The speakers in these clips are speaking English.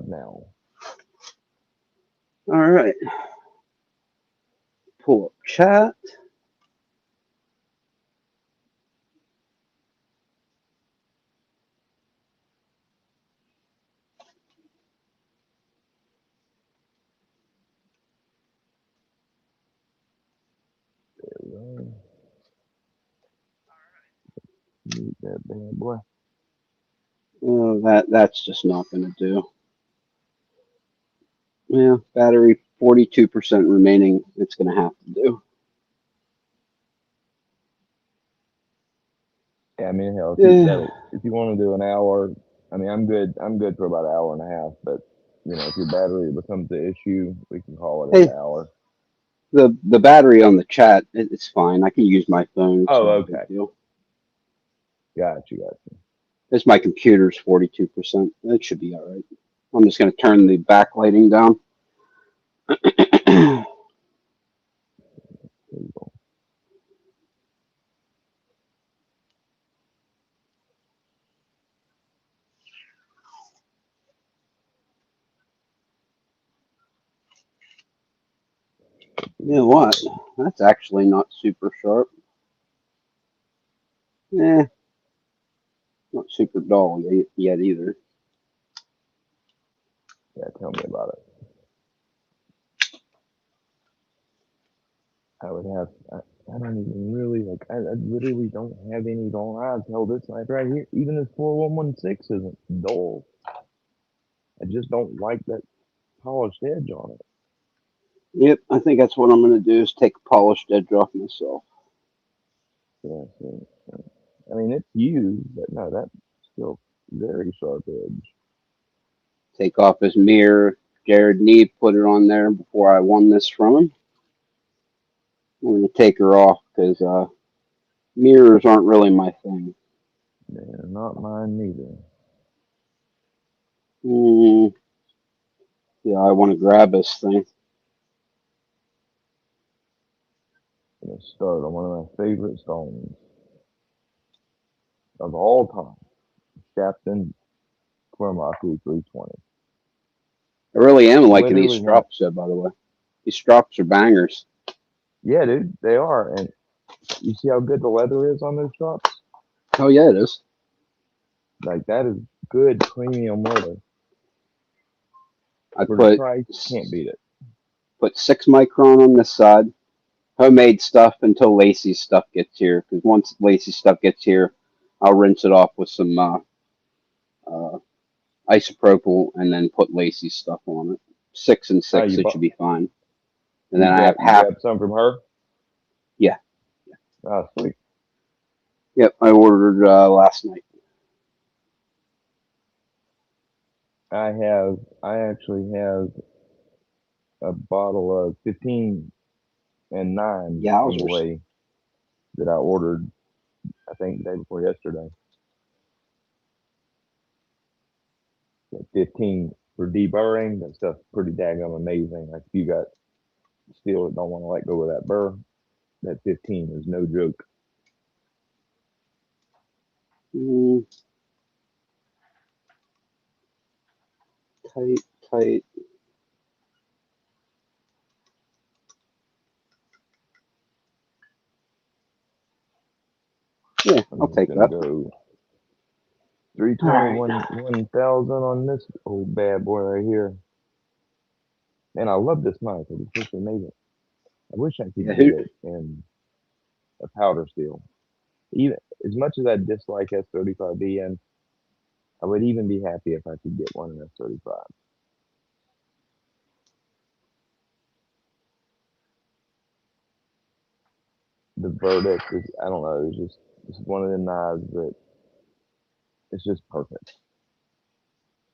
live now. All right. Pull up chat. There we go. Mute that bad boy. Oh, that's just not going to do. Yeah, battery 42% remaining. It's going to have to do. Yeah, I mean, hell, Yeah. if you want to do an hour, I mean, I'm good. I'm good for about an hour and a half. But if your battery becomes the issue, we can call it an Hey, hour. the battery on the chat, it's fine. I can use my phone. It's Oh, not a okay. big deal. Got you. It's my computer's 42%. It should be all right. I'm just going to turn the backlighting down. There you go. You know what? That's actually not super sharp. Eh, not super dull yet either. Yeah, tell me about it. I would have. I don't even really like. I literally don't have any dull eyes. Hell, this light right here, even this 4116 isn't dull. I just don't like that polished edge on it. Yep, I think that's what I'm going to do is take a polished edge off myself. Yeah, see. I mean, it's used, but no, that's still very sharp edge. Take off his mirror. Jared Need put it on there before I won this from him. I'm going to take her off because mirrors aren't really my thing. Yeah, not mine neither. Mm, yeah, I want to grab this thing. I'm gonna start on one of my favorite stones of all time, Captain Cormaku 320. I really am liking these Literally one. strops, by the way. These strops are bangers. Yeah, dude, they are. And you see how good the leather is on those drops? Oh, yeah, it is. Like that is good premium leather I for the price. Can't beat it. put 6 micron on this side. Homemade stuff until Lacey's stuff gets here. Because once Lacey's stuff gets here, I'll rinse it off with some uh, isopropyl and then put Lacey's stuff on it. Six and Oh, six, it should be fine. And then I have you half. grabbed some from her? Yeah. Oh, sweet. Yep. I ordered last night. I actually have a bottle of 15 and 9 Yowzers. anyway that I ordered, I think, the day before yesterday. That 15 for deburring. That stuff's pretty daggone amazing. Like, if you got steel that don't want to let go of that burr, that 15 is no joke. Mm, tight, tight. Yeah, I'm I'll just take going to that. go All right. 1,000 on this old bad boy right here. And I love this knife. I just wish they made it. I wish I Yeah, could get it in a powder steel. Even as much as I dislike S35B, and I would even be happy if I could get one in S35. The verdict is, I don't know, it's one of the knives that it's just perfect.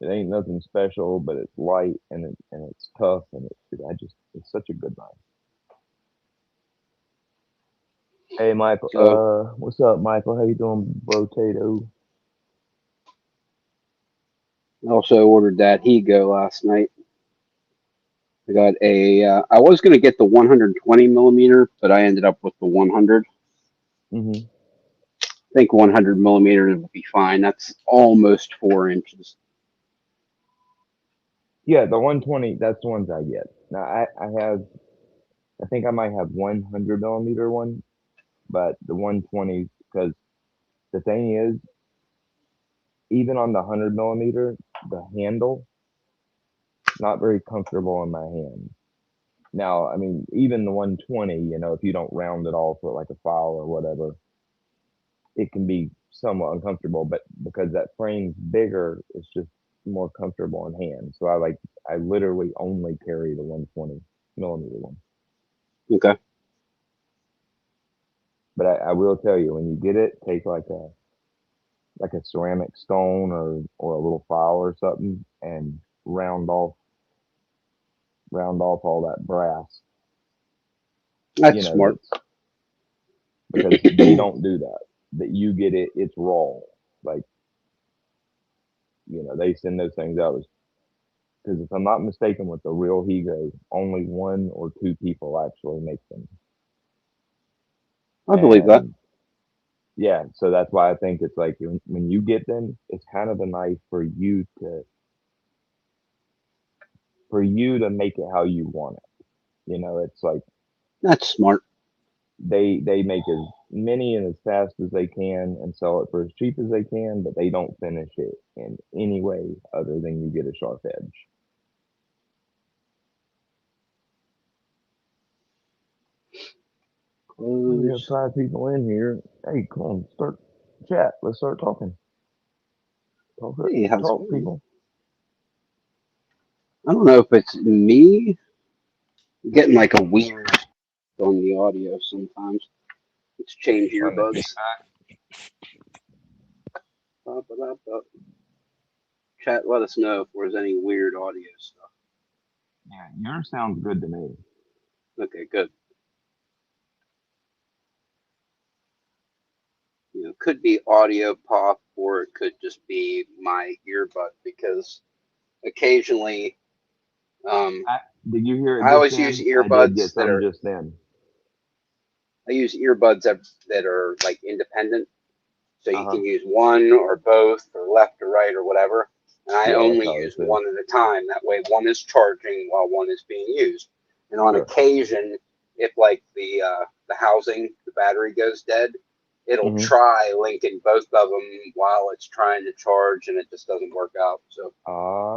It ain't nothing special, but it's light and it's tough and it's such a good knife. Hey Michael, so what's up, Michael? How you doing, Brotato? I also ordered that Higo last night. I got a. I was gonna get the 120 millimeter, but I ended up with the 100. Mm-hmm. I think 100 millimeter will be fine. That's almost 4 inches. Yeah, the 120. That's the ones I get. Now I have. I think I might have 100 millimeter one, but the 120 because the thing is, even on the 100 millimeter, the handle not very comfortable in my hand. Now, I mean, even the 120, if you don't round it off with like a file or whatever, it can be somewhat uncomfortable. But because that frame's bigger, it's just more comfortable in hand. So I literally only carry the 120 millimeter one. Okay. But I will tell you, when you get it, take like a ceramic stone or a little file or something and round off all that brass. That's smart. That's because they don't do that. That you get it, it's raw. Like they send those things out because if I'm not mistaken, with the real Higo, only one or two people actually make them. I believe that. And yeah, so that's why I think it's like when you get them, it's kind of a knife for you to make it how you want it. It's like That's smart. they make as many and as fast as they can and sell it for as cheap as they can, but they don't finish it in any way other than you get a sharp edge. We have Close. 5 people in here. Hey, come on, start chat. Let's start talking. Talk, Hey, how's it talk, going? people. I don't know if it's me getting like a weird on the audio sometimes. Let's change Trying to earbuds. kick back. Ba-ba-da-ba. Chat, let us know if there's any weird audio stuff. Yeah, yours sounds good to me. Okay, good. Could be audio pop or it could just be my earbud because occasionally, um, I, did you hear it I just always use then? I did get earbuds that some are just then. I use earbuds that are like independent, so Uh you huh. can use one or both or left or right or whatever. And I Yeah, that's only how use this is. one at a time. That way, one is charging while one is being used. And on Sure. occasion, if like the housing, the battery goes dead, it'll Mm-hmm. try linking both of them while it's trying to charge, and it just doesn't work out. So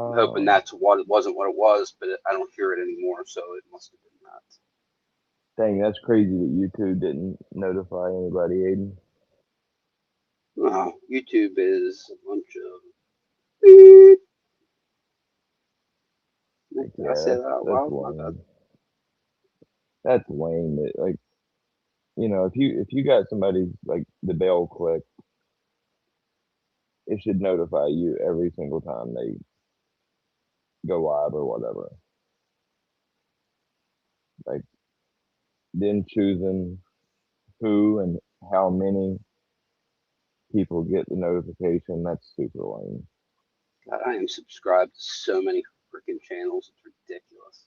I'm hoping Oh, that's what it wasn't what it was, but I don't hear it anymore, so it must have been that. dang, that's crazy that YouTube didn't notify anybody, Aiden. YouTube is a bunch of beep. Like, Did I say yeah, that out that's loud? My bad. lame. That's lame. That like if you got somebody like the bell click, it should notify you every single time they go live or whatever. Like then choosing who and how many people get the notification, that's super lame. God, I am subscribed to so many freaking channels. It's ridiculous.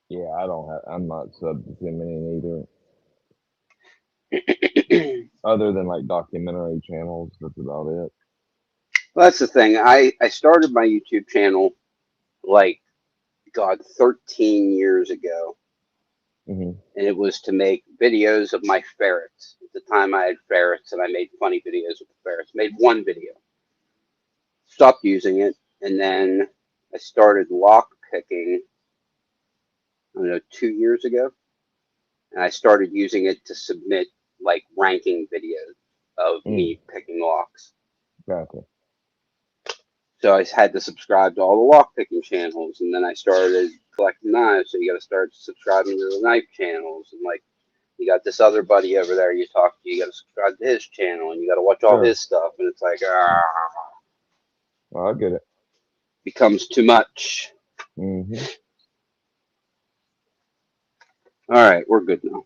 Yeah, I'm not sub to too many either. Other than like documentary channels, that's about it. Well, that's the thing. I started my YouTube channel like, God, 13 years ago, Hmm. and it was to make videos of my ferrets. At the time, I had ferrets, and I made funny videos with the ferrets. Made one video, stopped using it, and then I started lock picking, I don't know, 2 years ago, and I started using it to submit like ranking videos of Mm, me picking locks. gotcha. So I had to subscribe to all the lock picking channels, and then I started collecting knives. So you got to start subscribing to the knife channels, and like you got this other buddy over there you talk to. You got to subscribe to his channel, and you got to watch all Sure. his stuff, and it's like Well, I get it. becomes too much. Hmm. All right, we're good now.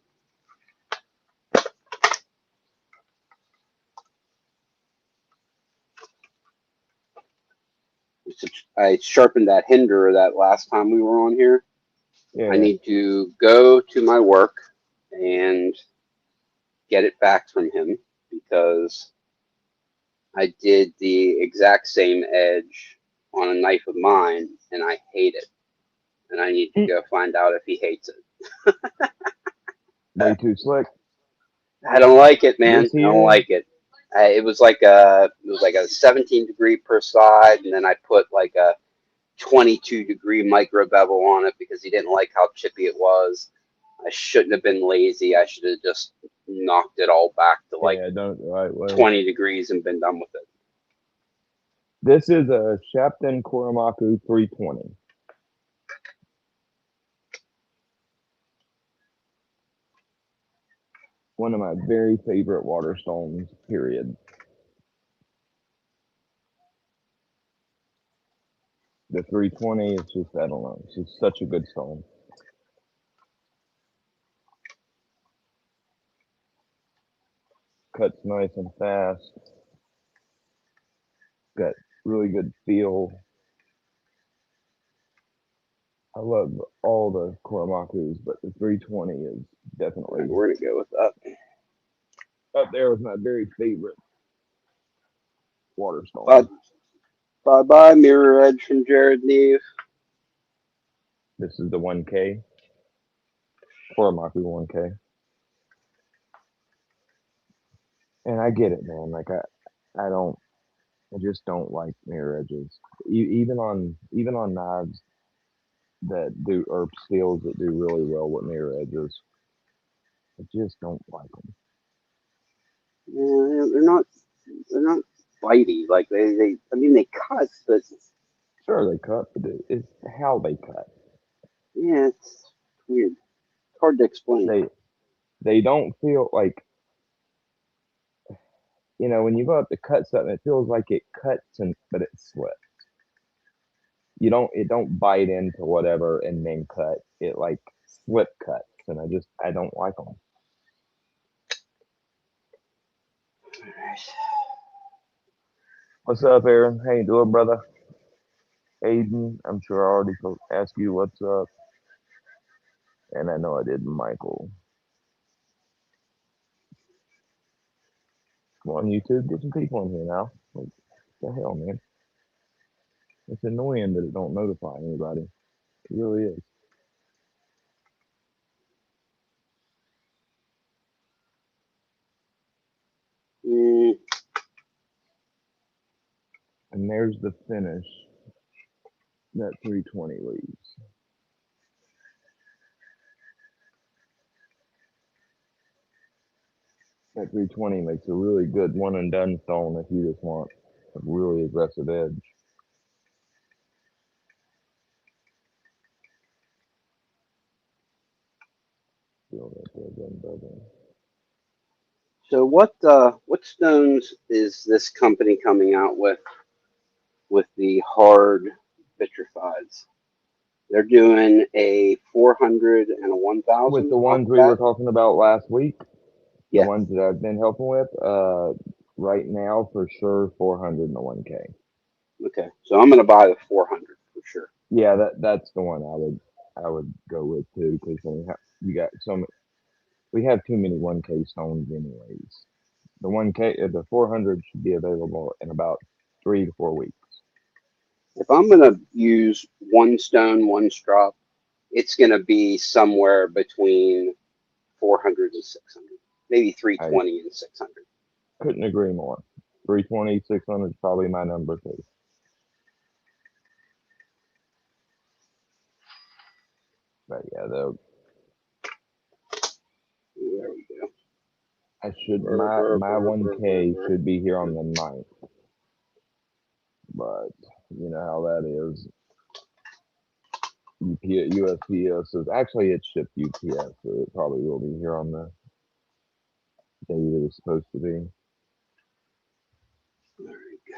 I sharpened that hinder that last time we were on here. Yeah, I yeah. need to go to my work and get it back from him because I did the exact same edge on a knife of mine, and I hate it. And I need to go find out if he hates it. Way too slick. I don't like it, man. This I don't here, like it. It was like a 17 degree per side, and then I put like a 22-degree micro bevel on it because he didn't like how chippy it was. I shouldn't have been lazy. I should have just knocked it all back to like yeah, done it the right way. 20 degrees and been done with it. This is a Shapton Koromaku 320. One of my very favorite water stones, period. The 320 is just, I don't know, it's just such a good stone. Cuts nice and fast. Got really good feel. I love all the Koromakus, but the 320 is All right, definitely we're gonna go with that. up there with my very favorite water Bye stone. bye, Mirror Edge from Jared Neve. This is the 1K, Koromaku 1K. And I get it, man. Like I don't, I just don't like mirror edges. Even on knives that do or steels that do really well with mirror edges, I just don't like them. Yeah, they're not bitey. Like I mean, they cut, but Sure, they cut, but it's how they cut. yeah, it's weird. It's hard to explain. They they don't feel like, when you go up to cut something, it feels like it cuts and but it slips. It don't bite into whatever and then cut. It like slip cuts, and I don't like them. What's up, Aaron? How you doing, brother? Aiden, I'm sure I already asked you what's up, and I know I did, Michael. Come on, YouTube, get some people in here now. What the hell, man? It's annoying that it don't notify anybody. It really is. Mm, And there's the finish that 320 leaves. That 320 makes a really good one and done stone if you just want a really aggressive edge. Feel that there, brother. so what stones is this company coming out with the hard vitrifieds? They're doing a 400 and a With 1000 the off ones the we were bat. talking about last week, the Yeah. ones that I've been helping with, right now for sure 400 and a 1K. Okay. So I'm gonna buy the 400 for sure. Yeah, that's the one I would go with too, because you got we have too many 1K stones anyways. The 400 should be available in about 3 to 4 weeks. If I'm gonna use one stone, one strop, it's gonna be somewhere between 400 and 600, maybe I 320 and 600. couldn't agree more. 320, 600 is probably my number too. But yeah, though There we go. I should Burr, my burr, my burr, burr, burr, 1K burr. should be here on the 9th, but you know how that is. USPS is actually it's shipped UPS, so it probably will be here on the day that it's supposed to be. There we go.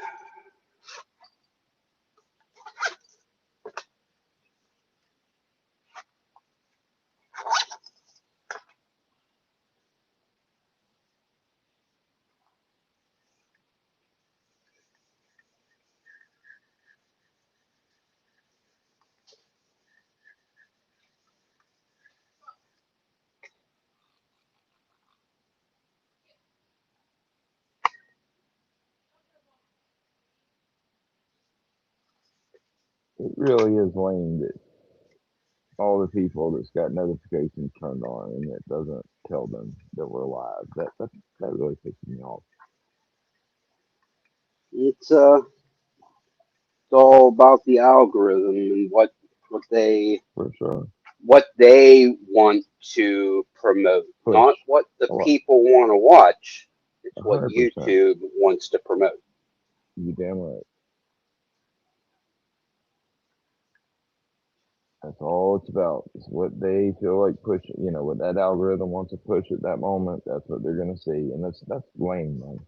it really is lame that all the people that's got notifications turned on and it doesn't tell them that we're live. That really pisses me off. It's all about the algorithm and what they For sure. what they want to promote, Push. not what the A lot. people want to watch. It's what 100%. YouTube wants to promote. You damn right. That's all it's about. It's what they feel like pushing. You know, what that algorithm wants to push at that moment. That's what they're gonna see, and that's lame, man.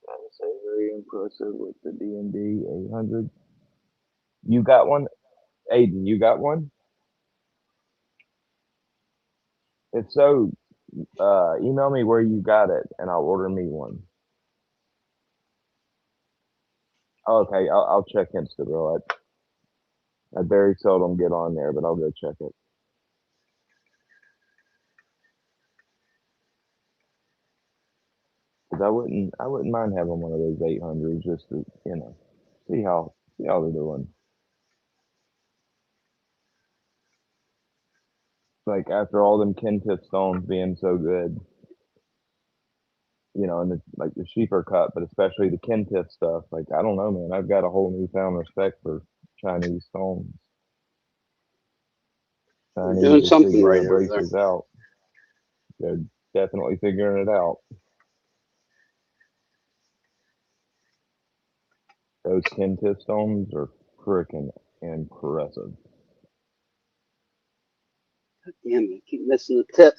I would say very impressive with the D&D 800. You got one, Aiden? You got one? If so, email me where you got it, and I'll order me one. Okay, I'll check Instagram. I very seldom get on there, but I'll go check it. Cause I wouldn't mind having one of those 800s just to see how they're doing. Like after all them Kentith stones being so good, and like the cheaper cut, but especially the Kentith stuff. Like I don't know, man. I've got a whole newfound respect for Chinese stones. They're Chinese doing are something figuring right their over there. braces out. They're definitely figuring it out. Those Kentith stones are freaking impressive. Damn, you keep missing the tip.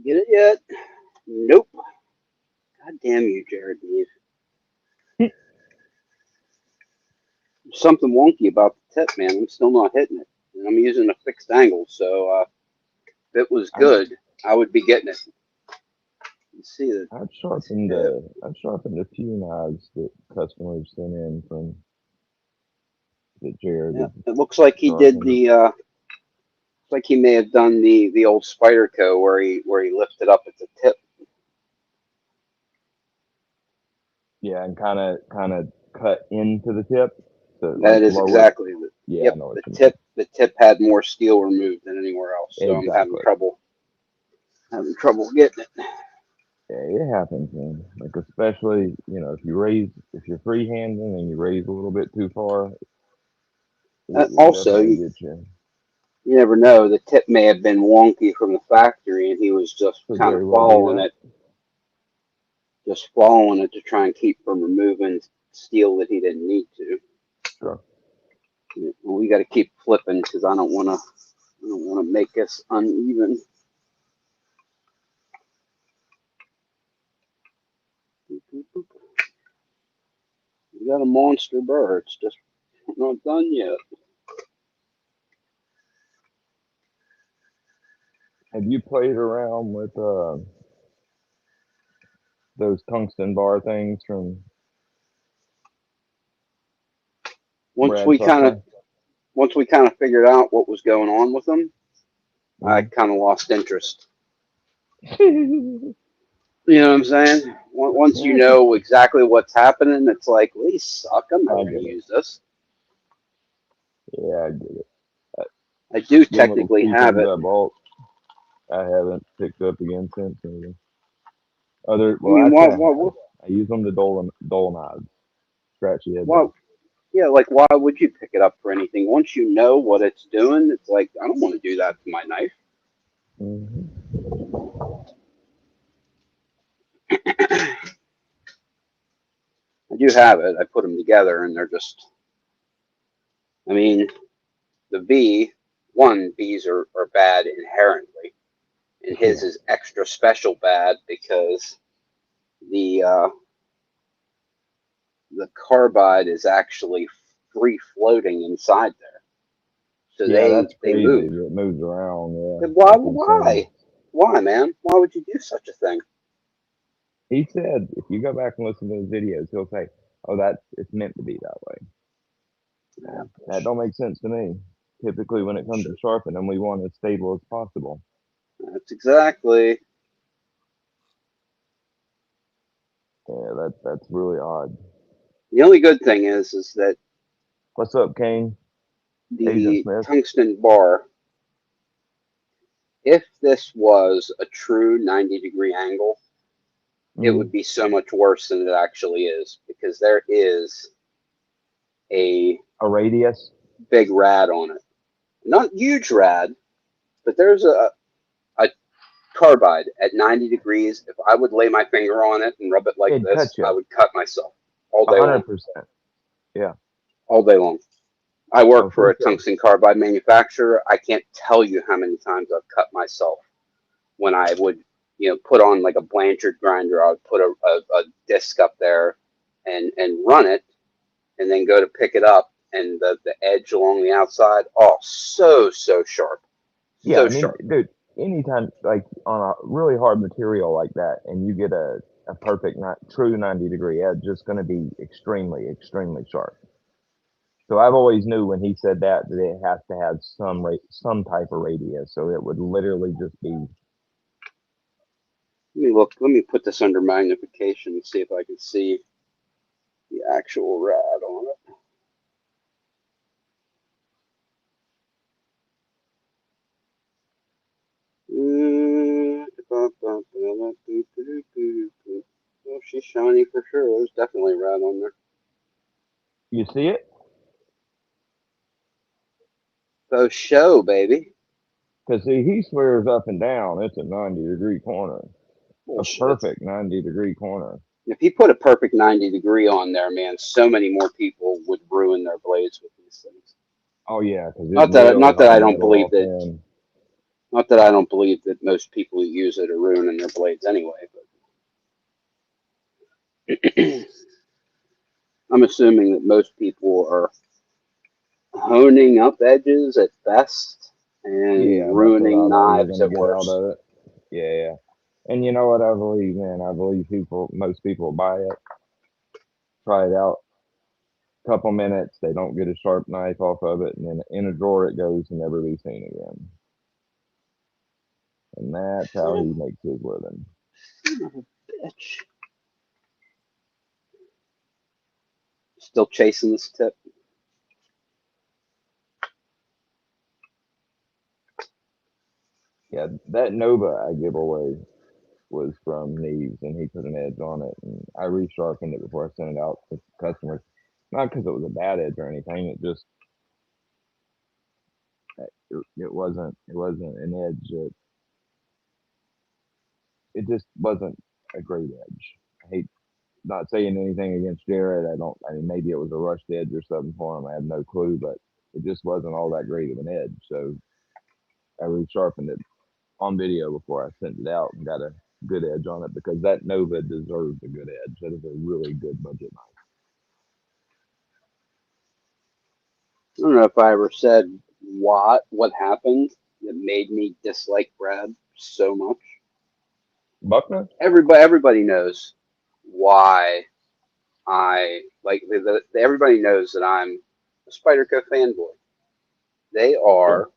Get it yet? Nope. God damn you, Jared. There's something wonky about the tip, man. I'm still not hitting it. And I'm using a fixed angle, so if it was I've good, I would be getting it. You see the I've sharpened tip. a few knives that customers sent in from that Jared Yeah, has it looks like he did sharpened. the. Like he may have done the old Spyderco where he lifted up at the tip. Yeah, and kind of cut into the tip to like That is lower. exactly the. Yeah, I Yep, know what the you mean. tip the tip had more steel removed than anywhere else, so I'm having Exactly. trouble getting it. Yeah, it happens, man. Like especially, if you're freehanding and you raise a little bit too far, it'll Also, definitely get you. you never know. The tip may have been wonky from the factory, and he was Could very well be that. just following it to try and keep from removing steel that he didn't need to. Sure. We got to keep flipping because I don't want to make us uneven. You got a monster burr. It's just not done yet. Have you played around with those tungsten bar things from Once Brad we kind of Truckman? once we kind of figured out what was going on with them, I Mm. kind of lost interest. You know what I'm saying? Once you know exactly what's happening, it's like, well, these suck. I'm never I going to get it. use this. Yeah, I get it. I do Them little technically cheap have ones it. I bought, I haven't picked up again since. Maybe. Other, I well, mean, actually, I have. I use them to dull knives, scratchy edges. why, yeah, like why would you pick it up for anything? Once you know what it's doing, it's like I don't want to do that to my knife. Hmm. I do have it. I put them together, and they're just. I mean, the B's are bad inherently, and his Yeah, is extra special bad because the uh, the carbide is actually free floating inside there. So Yeah, that's they crazy. move. It moves around. Yeah, And why? that's insane. Why, man? Why would you do such a thing? He said if you go back and listen to his videos, he'll say, "Oh, that's it's meant to be that way." Ah, That don't make sense to me. Typically, when it comes to bullshit. sharpening, we want as stable as possible. That's exactly. Yeah, that's really odd. The only good thing is that What's up, Kane? Agent the Smith? tungsten bar, if this was a true 90-degree angle, it Mm. would be so much worse than it actually is because there is a A radius? big rad on it. Not huge rad, but there's a carbide at 90 degrees. If I would lay my finger on it and rub it like It'd cut this, I you. would cut myself all A day long. hundred percent. Yeah. All day long. I work Oh, for for a sure. tungsten carbide manufacturer. I can't tell you how many times I've cut myself when I would, put on like a Blanchard grinder. I would put a disc up there and run it, and then go to pick it up, and the edge along the outside, oh, so sharp, Yeah, so I mean, sharp. dude, anytime like on a really hard material like that, and you get a perfect, not true 90-degree edge, it's going to be extremely sharp. So I've always knew when he said that it has to have some type of radius. So it would literally just be. Let me look. Let me put this under magnification and see if I can see the actual rad on it. Oh, she's shiny for sure. There's definitely rad on there. You see it? So show, baby. Because see, he swears up and down it's a 90-degree corner, a Bullshit. perfect 90-degree corner. If he put a perfect 90-degree on there, man, so many more people would ruin their blades with these things. Oh yeah, because it's Not that really not that I hard don't metal believe off that in. not that I don't believe that most people who use it are ruining their blades anyway, but I'm assuming that most people are honing up edges at best and Yeah, that's what I ruining know you're knives gonna at get out worst. of it. Yeah, yeah. And you know what I believe, man? I believe most people buy it, try it out, couple minutes, they don't get a sharp knife off of it, and then in a drawer it goes and never be seen again. And that's how he makes his living. Bitch. Still chasing this tip. Yeah, that Nova I give away was from Neves, and he put an edge on it, and I resharpened it before I sent it out to customers. Not because it was a bad edge or anything. It wasn't an edge that it just wasn't a great edge. I hate not saying anything against Jared. I don't. I mean, maybe it was a rushed edge or something for him. I have no clue, but it just wasn't all that great of an edge. So I resharpened it on video before I sent it out and got a good edge on it because that Nova deserves a good edge. That is a really good budget knife. I don't know if I ever said what happened that made me dislike Brad so much. Buckner? Everybody knows why I like everybody knows that I'm a Spyderco fanboy. They Sure. are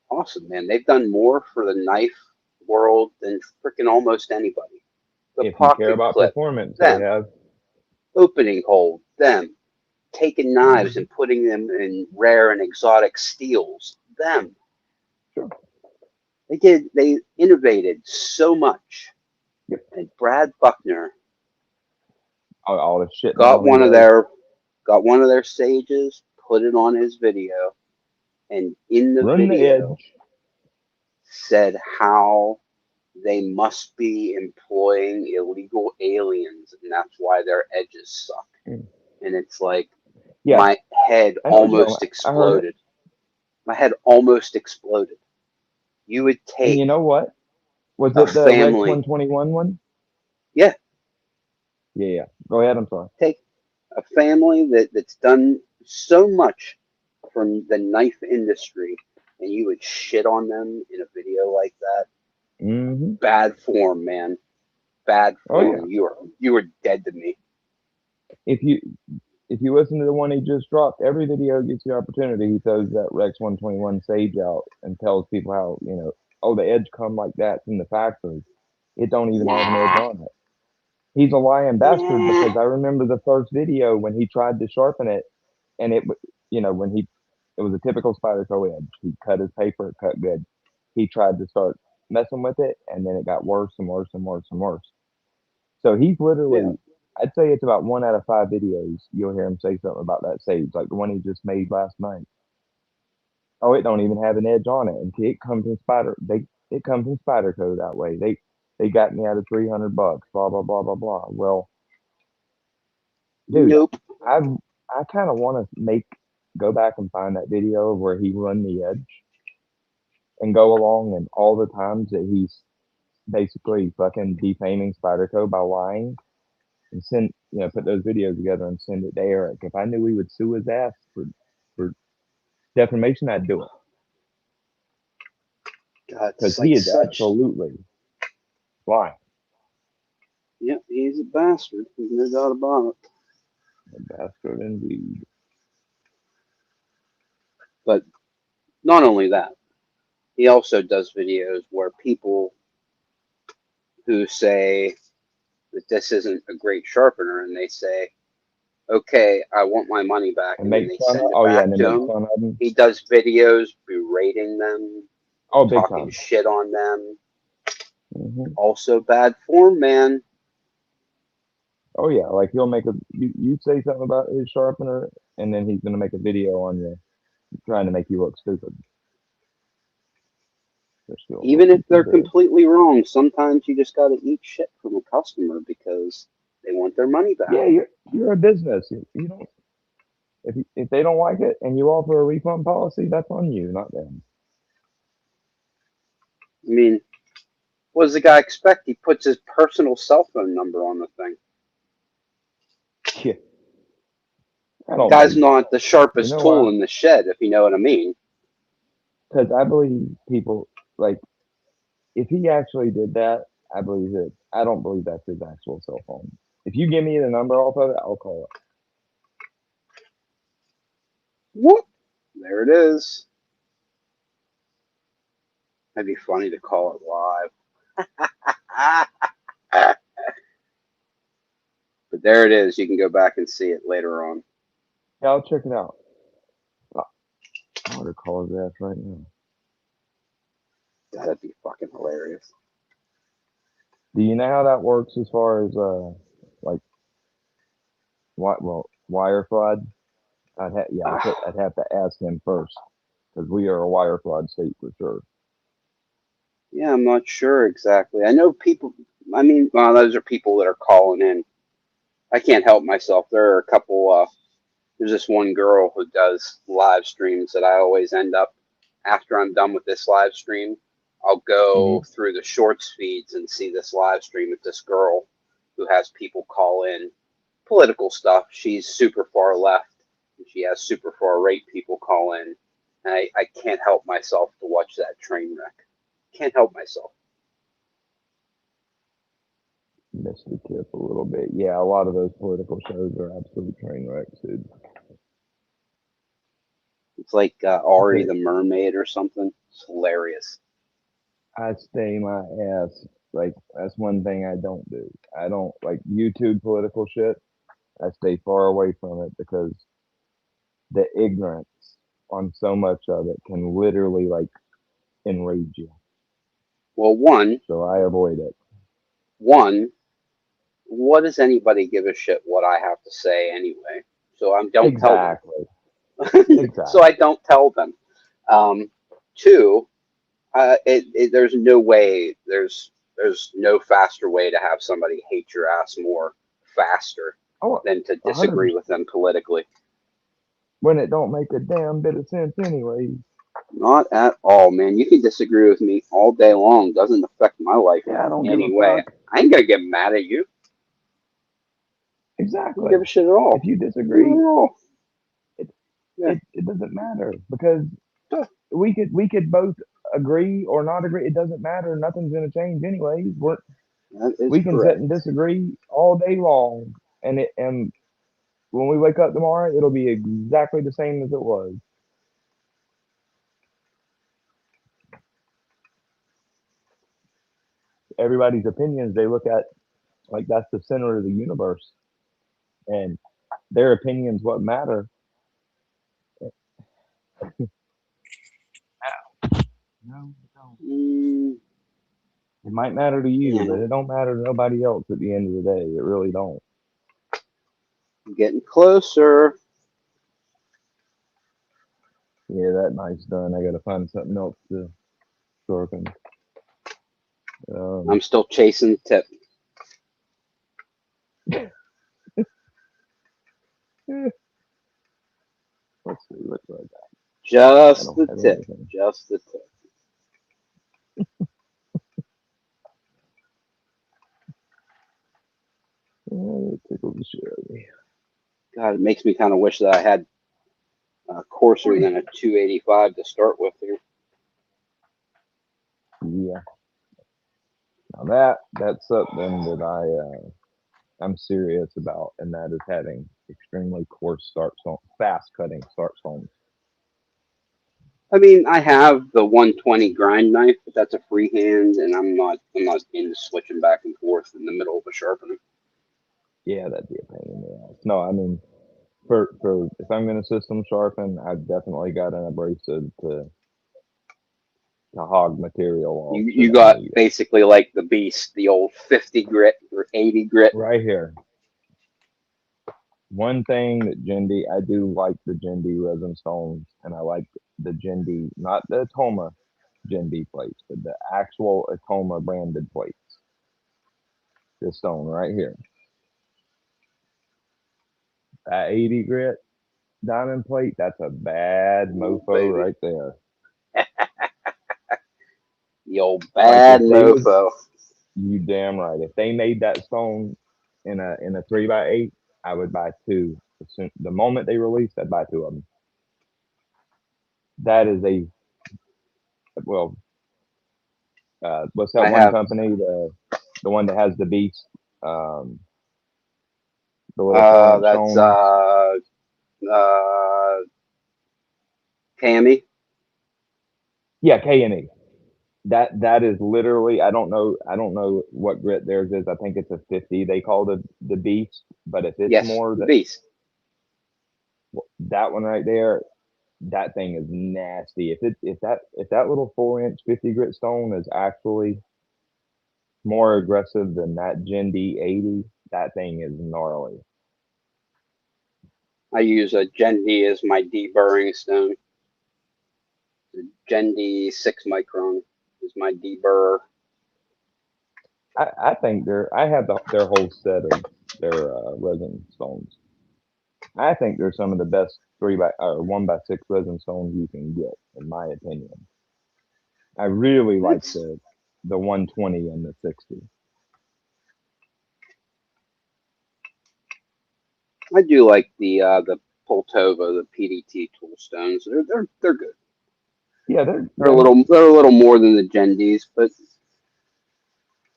awesome, man. They've done more for the knife world than freaking almost anybody. The If you care pocket about clip, performance, they them. have. Opening hold, them. Taking knives Mhm. and putting them in rare and exotic steels, them. Sure. They innovated so much. Yep. And Brad Buckner All the shit got now he one of does. their got one of their stages, put it on his video, and in the Run the video edge. said how they must be employing illegal aliens, and that's why their edges suck. Mm. And it's like Yeah, my head I know what you're talking almost about. I heard it. exploded. My head almost exploded. You would And you take know what? Was a it the Rex family, 121 one? yeah, Yeah, yeah. Go ahead. I'm sorry. take a family that's done so much from the knife industry, and you would shit on them in a video like that. Hmm. Bad form, man. Bad Oh yeah. form. You are dead to me. If you if you listen to the one he just dropped, every video gets the opportunity. He throws that Rex 121 Sage out and tells people how, oh, the edge come like that from the factory. It don't even have an edge Nah, on it. He's a lying bastard nah. because I remember the first video when he tried to sharpen it, and when it was a typical Spyderco edge. He cut his paper, it cut good. He tried to start messing with it, and then it got worse and worse and worse and worse. So he's Yeah, literally, I'd say it's about 1 out of 5 videos you'll hear him say something about that sage, like the one he just made last night. Oh, it don't even have an edge on it, and it comes in it comes in Spyderco that way. They got me out of $300. Blah blah blah blah blah. Well, dude, nope. I I kind of want to go back and find that video of where he run the edge and go along and all the times that he's basically fucking defaming Spyderco by lying and put those videos together and send it to Eric. If I knew he would sue his ass for defamation, I'd do it God, because it's he like is such. absolutely lying. Yep, he's a bastard. There's no doubt about it. A bastard indeed. But not only that, he also does videos where people who say that this isn't a great sharpener, and they say, okay, I want my money back, And and then make they fun of, send it oh yeah, back and then to make him. fun of him. He does videos berating them, Oh, big talking time. shit on them. Hmm. Also bad form, man. Oh yeah, like he'll you say something about his sharpener, and then he's gonna make a video on you trying to make you look stupid. There's still what Even if people they're do. completely wrong, sometimes you just got to eat shit from a customer because they want their money back. Yeah, you're a business. You don't if they don't like it and you offer a refund policy, that's on you, not them. I mean, what does the guy expect? He puts his personal cell phone number on the thing. Yeah, I The don't guy's believe that. not the You sharpest know why? tool in the shed, if you know what I mean. Because I believe people like if he actually did that, I believe it. I don't believe that's his actual cell phone. If you give me the number off of it, I'll call Whoop! There it is. That'd be funny to call it live. But there it is. You can go back and see it later on. it. Yeah, I'll check it out. I ought to call his ass right now. That'd be fucking hilarious. Do you know how that works as far as like wire fraud? Ah, I'd have to ask him first because we are a wire fraud state for sure. yeah, I'm not sure exactly. I know people. I mean, well, those are people that are calling in. I can't help myself. There are a couple. There's this one girl who does live streams that I always end up after I'm done with this live stream. I'll Hmm. go through the shorts feeds and see this live stream with this girl who has people call in political stuff. She's super far left. And she has super far right people call in. And I can't help myself to watch that train wreck. Can't help myself. Missed the tip a little bit. Yeah, a lot of those political shows are absolute train wrecks, dude. It's like I Ari tell the Mermaid or something. It's hilarious. I stay my ass. Like that's one thing I don't do. I don't like YouTube political shit. I stay far away from it because the ignorance on so much of it can literally like enrage you. Well, So I avoid it. one, what does anybody give a shit what I have to say anyway? So I don't tell them. Exactly. So I Exactly. don't tell them. Um, two, there's no way, there's no faster way to have somebody hate your ass more faster Oh, than to hundred disagree percent. with them politically. When it don't make a damn bit of sense anyway. Not at all, man. You can disagree with me all day long. Doesn't affect my life Yeah, I don't in give a any way. fuck. I ain't gonna get mad at you. I don't Exactly. give a shit at If all. you Not disagree, at all. Yeah, it doesn't matter because we could both agree or not agree. It doesn't matter. Nothing's gonna change anyways. that is We can sit and correct. disagree all day long, and when we wake up tomorrow, it'll be exactly the same as it was. Everybody's opinions they look at like that's the center of the universe, and their opinions what matter. No, it don't. Mm, It might matter to you, but yeah, it don't matter to nobody else at the end of the day. It really don't. getting closer. Yeah, that night's done. I gotta find something else to sharpen. I'm Um, still chasing the tip. eh, let's see. What do I got? I Just don't the have tip. anything. Just the tip. It tickled the shit out of me. God, it makes me kind of wish that I had coarser than a 285 to start with here. Yeah. Now that's something that I'm serious about, and that is having extremely coarse start zone, fast cutting start zones. I mean, I have the 120 grind knife, but that's a freehand, and I'm not into switching back and forth in the middle of a sharpener. Yeah, that'd be a pain in the ass. No, I mean for if I'm gonna system sharpen, I've definitely got an abrasive to hog material off You that I got need. basically like the beast, the old 50 grit or 80 grit. Right here. One thing that Jindy, I do like the Jindy resin stones, and I like the Jindy, not the Atoma Jindy plates, but the actual Atoma branded plates. This stone right here, that 80 grit diamond plate, that's a bad Oh, mofo baby, right there. the old Like bad if they was, mofo. you damn right. If they made that stone in a 3x8, I would buy two. The moment they released, I'd buy two of them. That is a well, what's that I one have company? The one that has the beast, um, the little 4 inch that's stone. uh, Tammy. Yeah, K and E. That is literally I don't know what grit theirs is. I think it's a 50. They call the beast, but if it's Yes, more the that beast. that one right there, that thing is nasty. If that little 4 inch 50 grit stone is actually more aggressive than that Gen D 80, that thing is gnarly. I use a Gen D as my deburring stone. The Gen D 6 micron is my deburrer. I think I have their whole set of their resin stones. I think they're some of the best 1x6 resin stones you can get, in my opinion. I really like It's the 120 and the 60. I do like the Poltova, the PDT tool stones. They're good. Yeah, They're a little more than the Gen Ds, but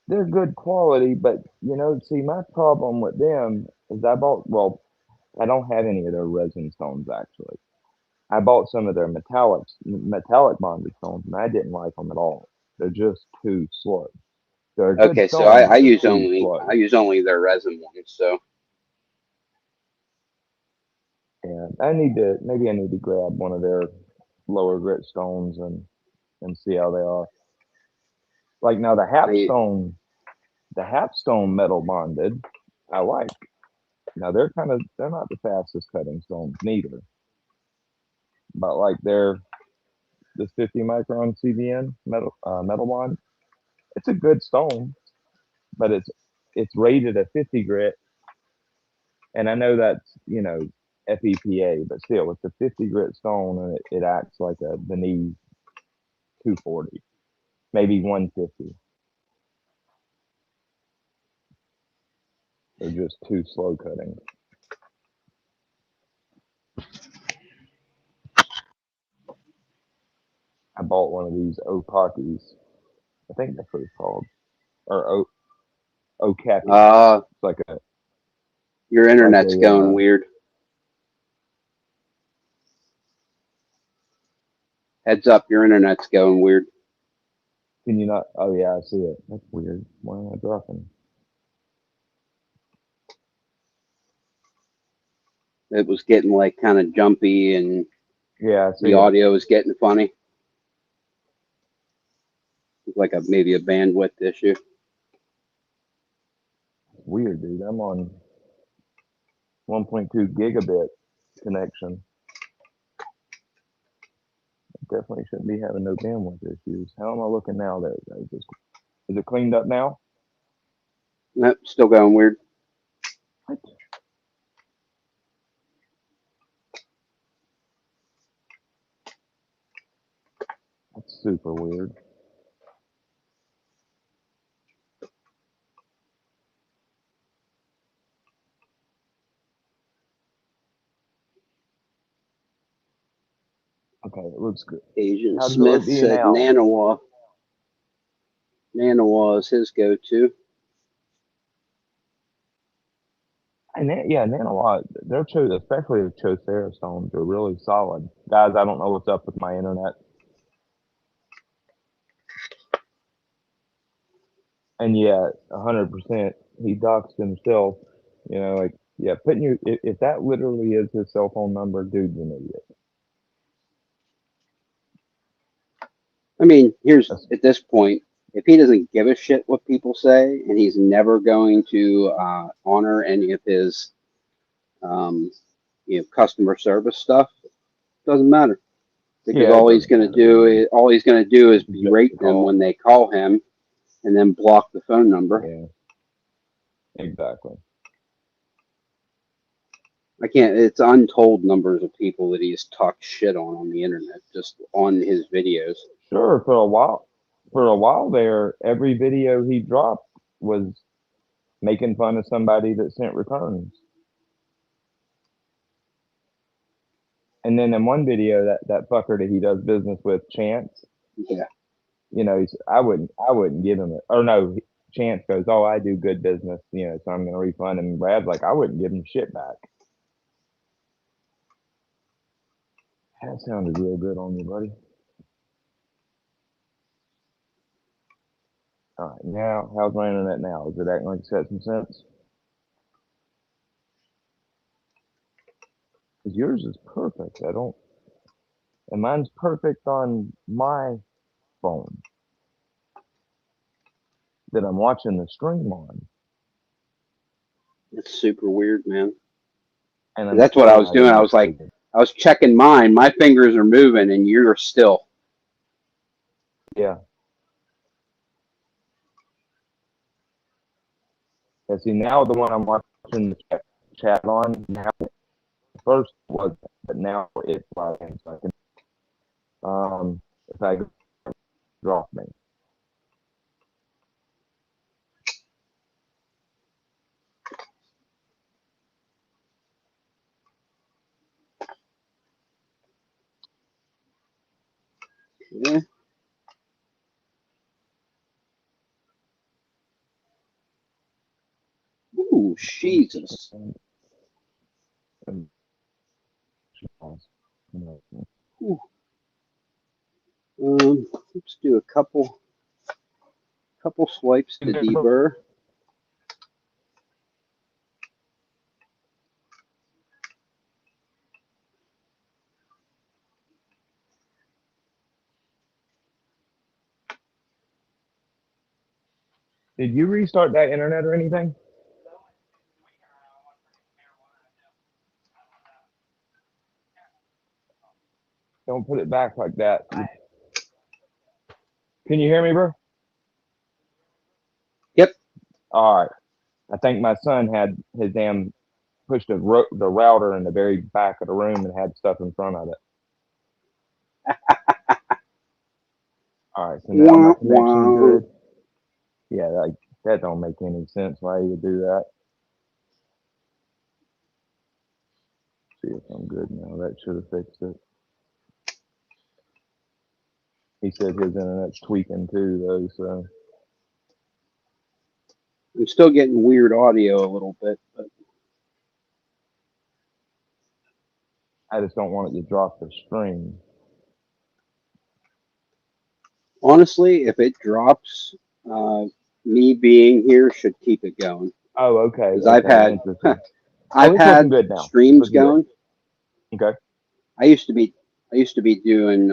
they're good quality, but see, my problem with them is I don't have any of their resin stones actually. I bought some of their metallic bonded stones, and I didn't like them at all. They're just too slow. They're a good okay. So stone, I but they're use too only slow. I use only their resin ones. So And maybe I need to grab one of their lower grit stones and see how they are. Like now I the Hapstone metal bonded, I like. Now they're not the fastest cutting stones neither, but like this 50 micron CVN metal bond, it's a good stone, but it's rated at 50 grit, and I know that's FEPA, but still it's a 50 grit stone, and it acts like a Venise 240, maybe 150. They're just too slow cutting. I bought one of these Okakis. I think that's what it's called, or Okapi. Uh, It's like a your it's like internet's a going weird. Heads up, your internet's going weird. can you not? Oh yeah, I see it. That's weird. Why am I dropping? It was getting like kind of jumpy and Yeah, I see the it. audio was getting funny. It's like maybe a bandwidth issue. It's weird, dude. I'm on 1.2 gigabit connection. Definitely shouldn't be having no bandwidth issues. How am I looking now? Is it cleaned up now? Nope, still going weird. What? That's super weird. Okay, it looks good. Agent How does it look Smith to you said now? Nanawa is his go-to. And yeah, Nanolite, especially the Chaucer stones, are really solid. Guys, I don't know what's up with my internet. And yeah, 100%, he doxed himself. You know, like, yeah, if that literally is his cell phone number, dude's an idiot. I mean, here's That's, at this point, if he doesn't give a shit what people say, and he's never going to honor any of his, um, customer service stuff, doesn't matter because yeah, it doesn't matter, dude. all he's going to do is Just the berate them call. when they call him, and then block the phone number. Yeah, exactly. I can't. It's untold numbers of people that he's talked shit on the internet, just on his videos. Sure, for a while there, every video he dropped was making fun of somebody that sent returns. And then in one video, that fucker that he does business with, Chance, Yeah. you know, I wouldn't give him it. Or no, Chance goes, oh, I do good business, you know, so I'm gonna refund him. Brad's like, I wouldn't give him shit back. That sounded real good on you, buddy. All right, now how's my internet now? Is it acting like it's got some sense? Because yours is perfect. And mine's perfect on my phone that I'm watching the stream on, It's super weird, man. and I'm That's what I still was not doing. able to. I was checking mine. My fingers are moving, and you're still. Yeah. Yeah, see, now the one I'm watching the chat on now, first was, but now it's flying. So I can, if I drop me. Yeah. Ooh, Jesus. Ooh. Let's do a couple swipes to deburr. Did you restart that internet or anything? Don't put it back like that. Can you hear me, bro? Yep. All right. I think my son had his damn pushed the router in the very back of the room and had stuff in front of it. All right. So now my Wah, connection's wah. good. Yeah, like that don't make any sense why you would do that. See if I'm good now. That should have fixed it. He said his internet's tweaking too, though. So I'm still getting weird audio a little bit, but I just don't want it to drop the stream. honestly, if it drops, uh, me being here should keep it going Oh, okay, because okay, interesting. Well, I've it's looking had good now. It's streams looking good. going. Okay. I used to be I used to be doing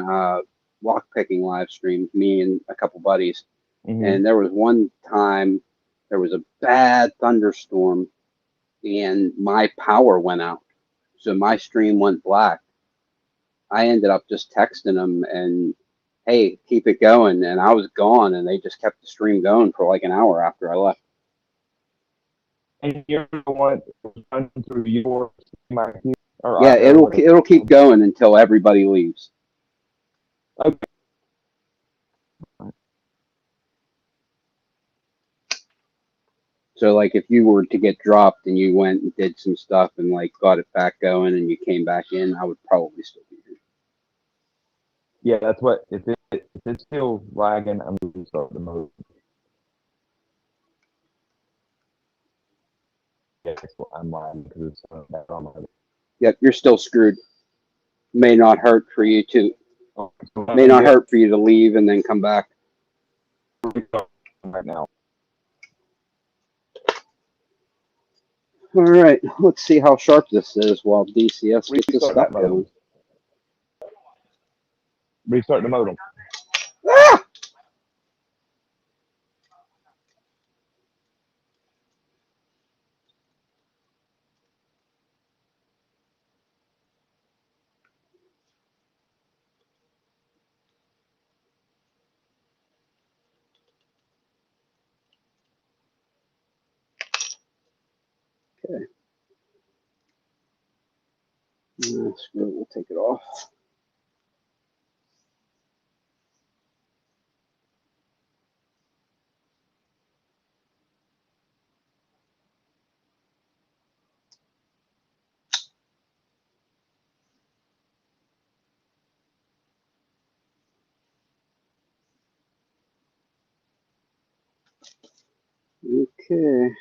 lock picking live streams, me and a couple buddies, Mhm. and there was one time there was a bad thunderstorm and my power went out, so my stream went black. I ended up just texting them and, hey, keep it going, and I was gone, and they just kept the stream going for like an hour after I left. And you're the one that runs through your my computer, or Yeah, I or it'll keep going until everybody leaves. okay. So like if you were to get dropped and you went and did some stuff and like got it back going and you came back in, I would probably still be here. Yeah, that's what. If it's still lagging, I'm going to start the mode. Yeah, I'm lagging because it's back on my. Yep, you're still screwed. May not hurt for you to Oh, so let may me not get hurt for you to leave and then come back. right now. All right, let's see how sharp this is while DCS gets his Restart stuff that modem. going. Restart the modem. Ah! Okay, screw it, we'll take it off. Okay.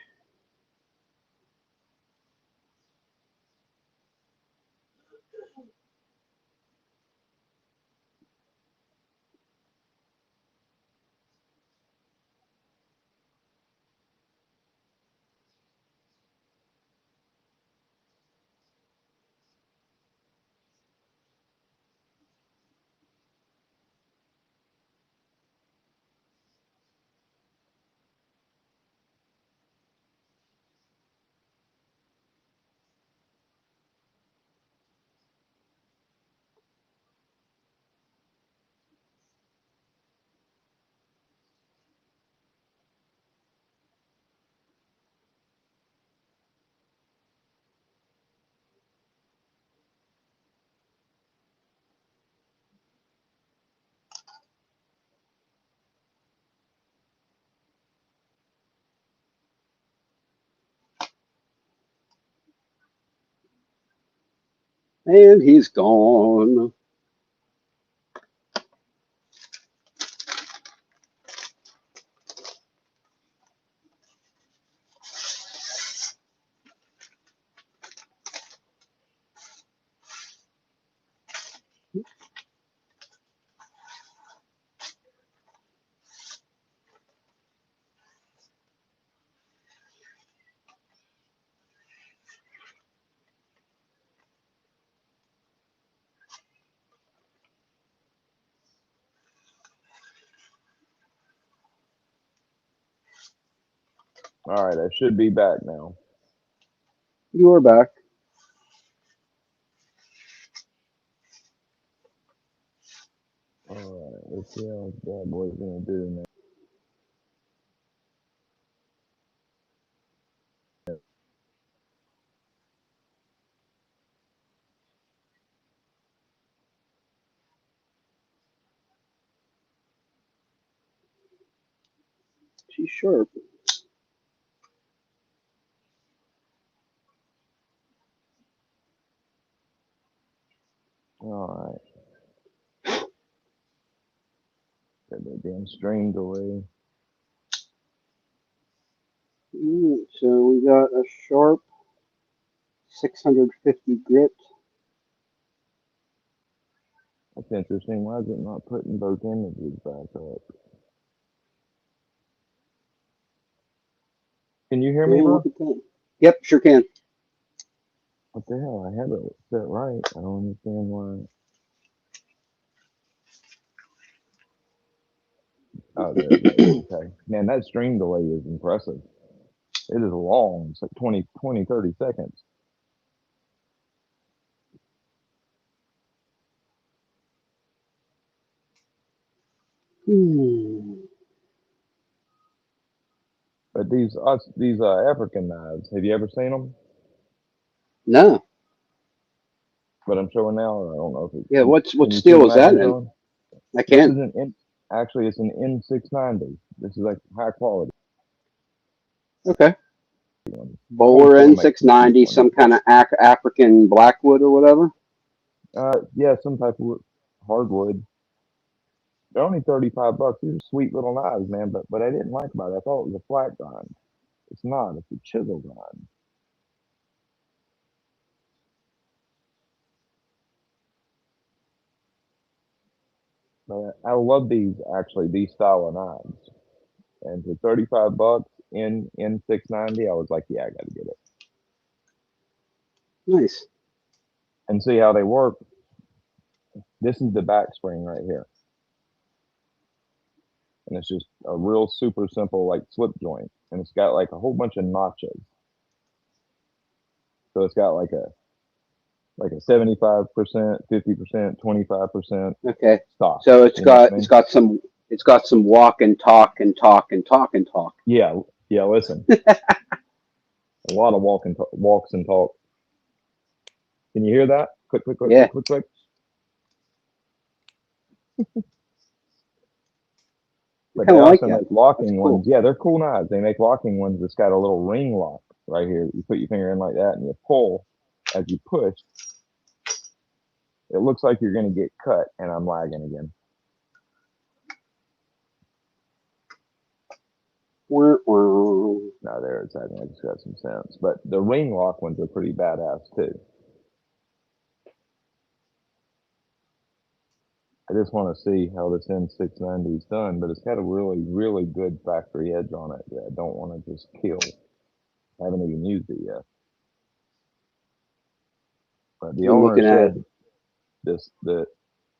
And he's gone. All right, I should be back now. You are back. All right, let's see how bad boy's gonna do now. She's sharp. All right. Got that damn string delay. So we got a sharp 650 grit. That's interesting. Why is it not putting both images back up? Can you hear me, And bro? look at that. Yep, sure can. What the hell? I have it set right. I don't understand why. Oh, there it goes. Okay. Man, that string delay is impressive. It is long. It's like 20, 30 seconds. But these African knives, have you ever seen them? No. What I'm showing now, or I don't know if it, Yeah, what can you see steel is what that I'm in? showing? I This can. is actually it's an N690. This is like high quality Okay. one. Bowler Homestore makes some cheap N690, ones. some kind of African blackwood or whatever. Yeah, some type of hardwood. They're only 35 bucks. These are sweet little knives, man. But what I didn't like about it, I thought it was a flat grind. It's not. It's a chisel grind. But I love these style of knives. And for 35 bucks in 690, I was like, yeah, I got to get it Nice. and see how they work. This is the back spring right here, and it's just a real super simple like slip joint, and it's got like a whole bunch of notches. So it's got like a 75%, 50%, 25% Okay. stop. So You know what I mean? it's got some walk and talk and talk and talk and talk. Yeah, yeah. Listen, a lot of walks and talk. Can you hear that? Click, click, click, Yeah, click, click, click. I But they kind of like also that. make That's locking ones. cool. Yeah, they're cool knives. They make locking ones that's got a little ring lock right here. You put your finger in like that and you pull as you push. It looks like you're going to get cut, and I'm lagging again. No, there it's at. I just got some sense. But the ring lock ones are pretty badass too. I just want to see how this N690 is done, but it's got a really, really good factory edge on it that I don't want to just kill. I haven't even used it yet. But the I'm owner looking at it. said the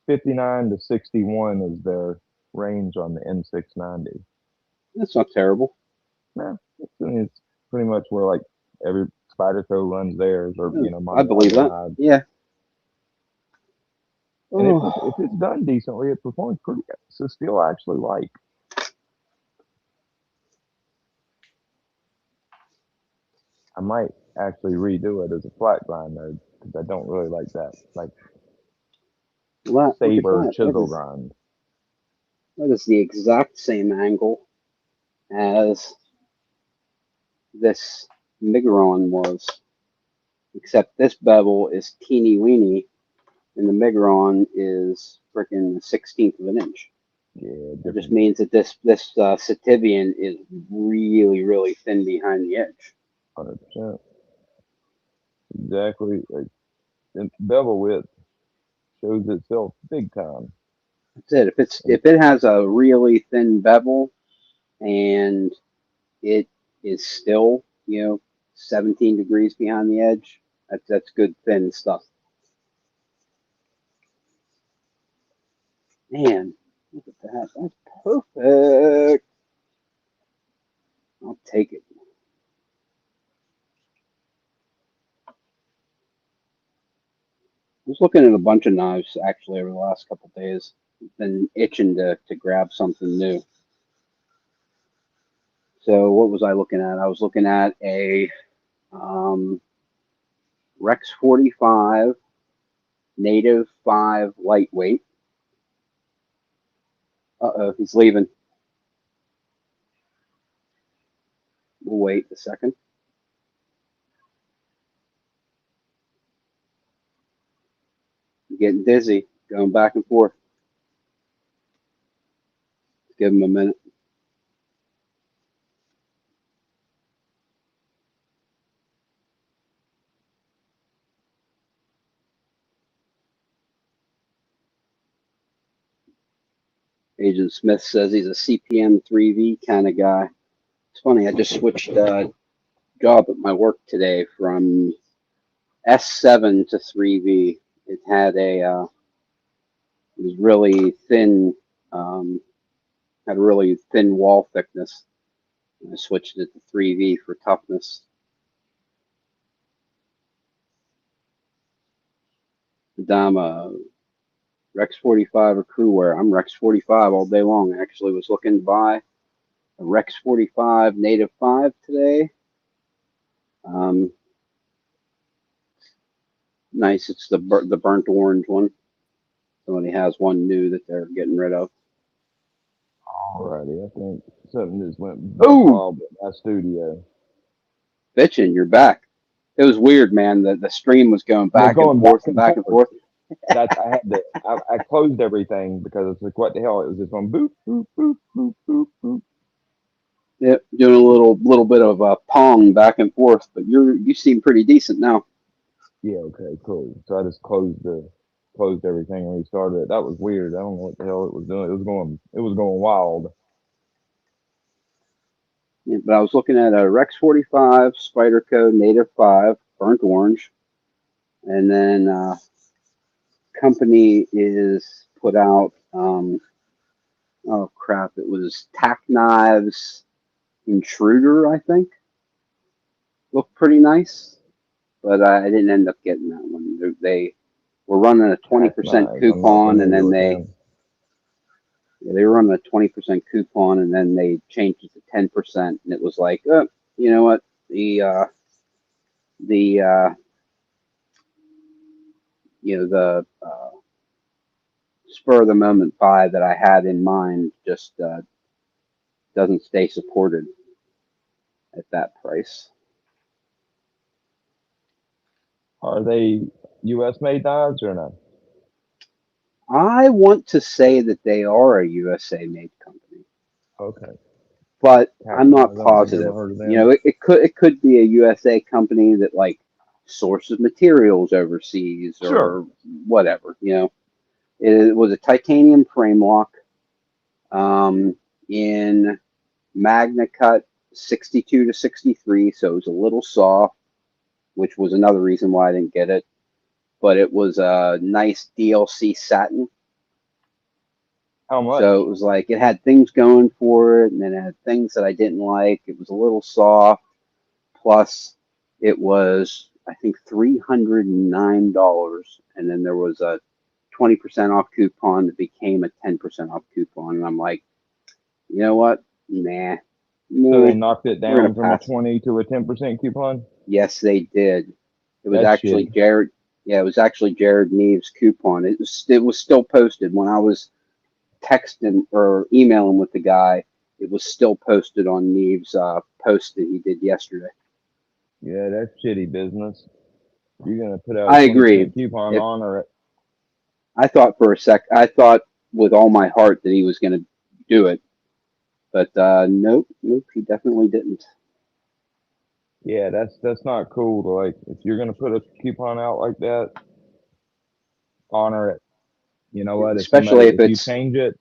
59 to 61 is their range on the N690. That's not terrible. Yeah, it's pretty much where like every Spyderco runs theirs, or I believe Mondial that. knives. Yeah. And Oh, if it's done decently, it performs pretty. It's a steel I actually like. I might actually redo it as a flat grind though, because I don't really like that like look at saber that. chisel grind. That is the exact same angle as this Migron was, except this bevel is teeny weeny, and the Migron is freaking the 16th of an inch. Yeah, It just different. means that this Sativian is really really thin behind the edge. 100%. Exactly. Like, bevel width shows itself big time. That's it. And If it has a really thin bevel and it is still 17 degrees behind the edge, that's good thin stuff. Man, look at that. That's perfect. I'll take it. I was looking at a bunch of knives actually over the last couple of days. Been itching to grab something new. So what was I looking at? I was looking at a um, Rex 45 Native 5 lightweight. Uh-oh, he's leaving. We'll wait a second. I'm getting dizzy, going back and forth. give him a minute. Agent Smith says he's a CPM 3V kind of guy. It's funny. I just switched job at my work today from S7 to 3V. It had it was really thin, um, had a really thin wall thickness. I switched it to 3V for toughness. I'm Rex 45 or crew wear. I'm Rex 45 all day long. I actually was looking to buy a Rex 45 Native 5 today. Um, nice. It's the burnt orange one. Somebody has one new that they're getting rid of. Alrighty, I think something just went buck Oh, wild in my studio. bitchin', you're back. It was weird, man. The stream was going We're back and going back forth and and back and forth. forth. That's I had to. I closed everything because it's like, what the hell? It was just going boop boop boop boop boop boop. Yeah, doing a little bit of pong back and forth, but you seem pretty decent now. Yeah, okay, cool. So I just closed everything and restarted it. That was weird. I don't know what the hell it was doing. It was going wild. Yeah, but I was looking at a Rex 45 Spyderco Native 5 burnt orange, and then company is put out. Oh crap! It was Tack Knives Intruder, I think. Looked pretty nice, but I didn't end up getting that one. They were running a twenty Tack percent knives. I'm not coupon, and familiar then with them. they were running a 20% coupon, and then they changed it to 10%, and it was like, you know what? The the spur of the moment buy that I had in mind just doesn't stay supported at that price. Are they U.S. made knives or no? I want to say that they are a USA made company, Okay. but Tack I'm not knives. I don't think I ever positive. heard of You them. know, it could be a USA company that like sources materials overseas Sure. or whatever. You know, it was a titanium frame lock um, in Magna Cut 62 to 63, so it was a little soft, which was another reason why I didn't get it. But it was a nice DLC satin. How much? So it was like it had things going for it, and then it had things that I didn't like. It was a little soft. Plus, it was I think $309, and then there was a 20% off coupon that became a 10% off coupon, and I'm like, you know what? Nah, So nah, they knocked it we're gonna down from a pass. 20 to a 10% coupon. Yes, they did. It was That's actually shitty. Jared. Yeah, it was actually Jared Neve's coupon. It was still posted when I was texting or emailing with the guy. It was still posted on Neve's post that he did yesterday. Yeah, that's shitty business. You're gonna put out a I 20% agree. coupon, If honor it. I thought for a sec, I thought with all my heart that he was going to do it, but nope, nope, he definitely didn't. Yeah, that's not cool. To like, if you're gonna put a coupon out like that, honor it. You know what? Especially if If you it's change it,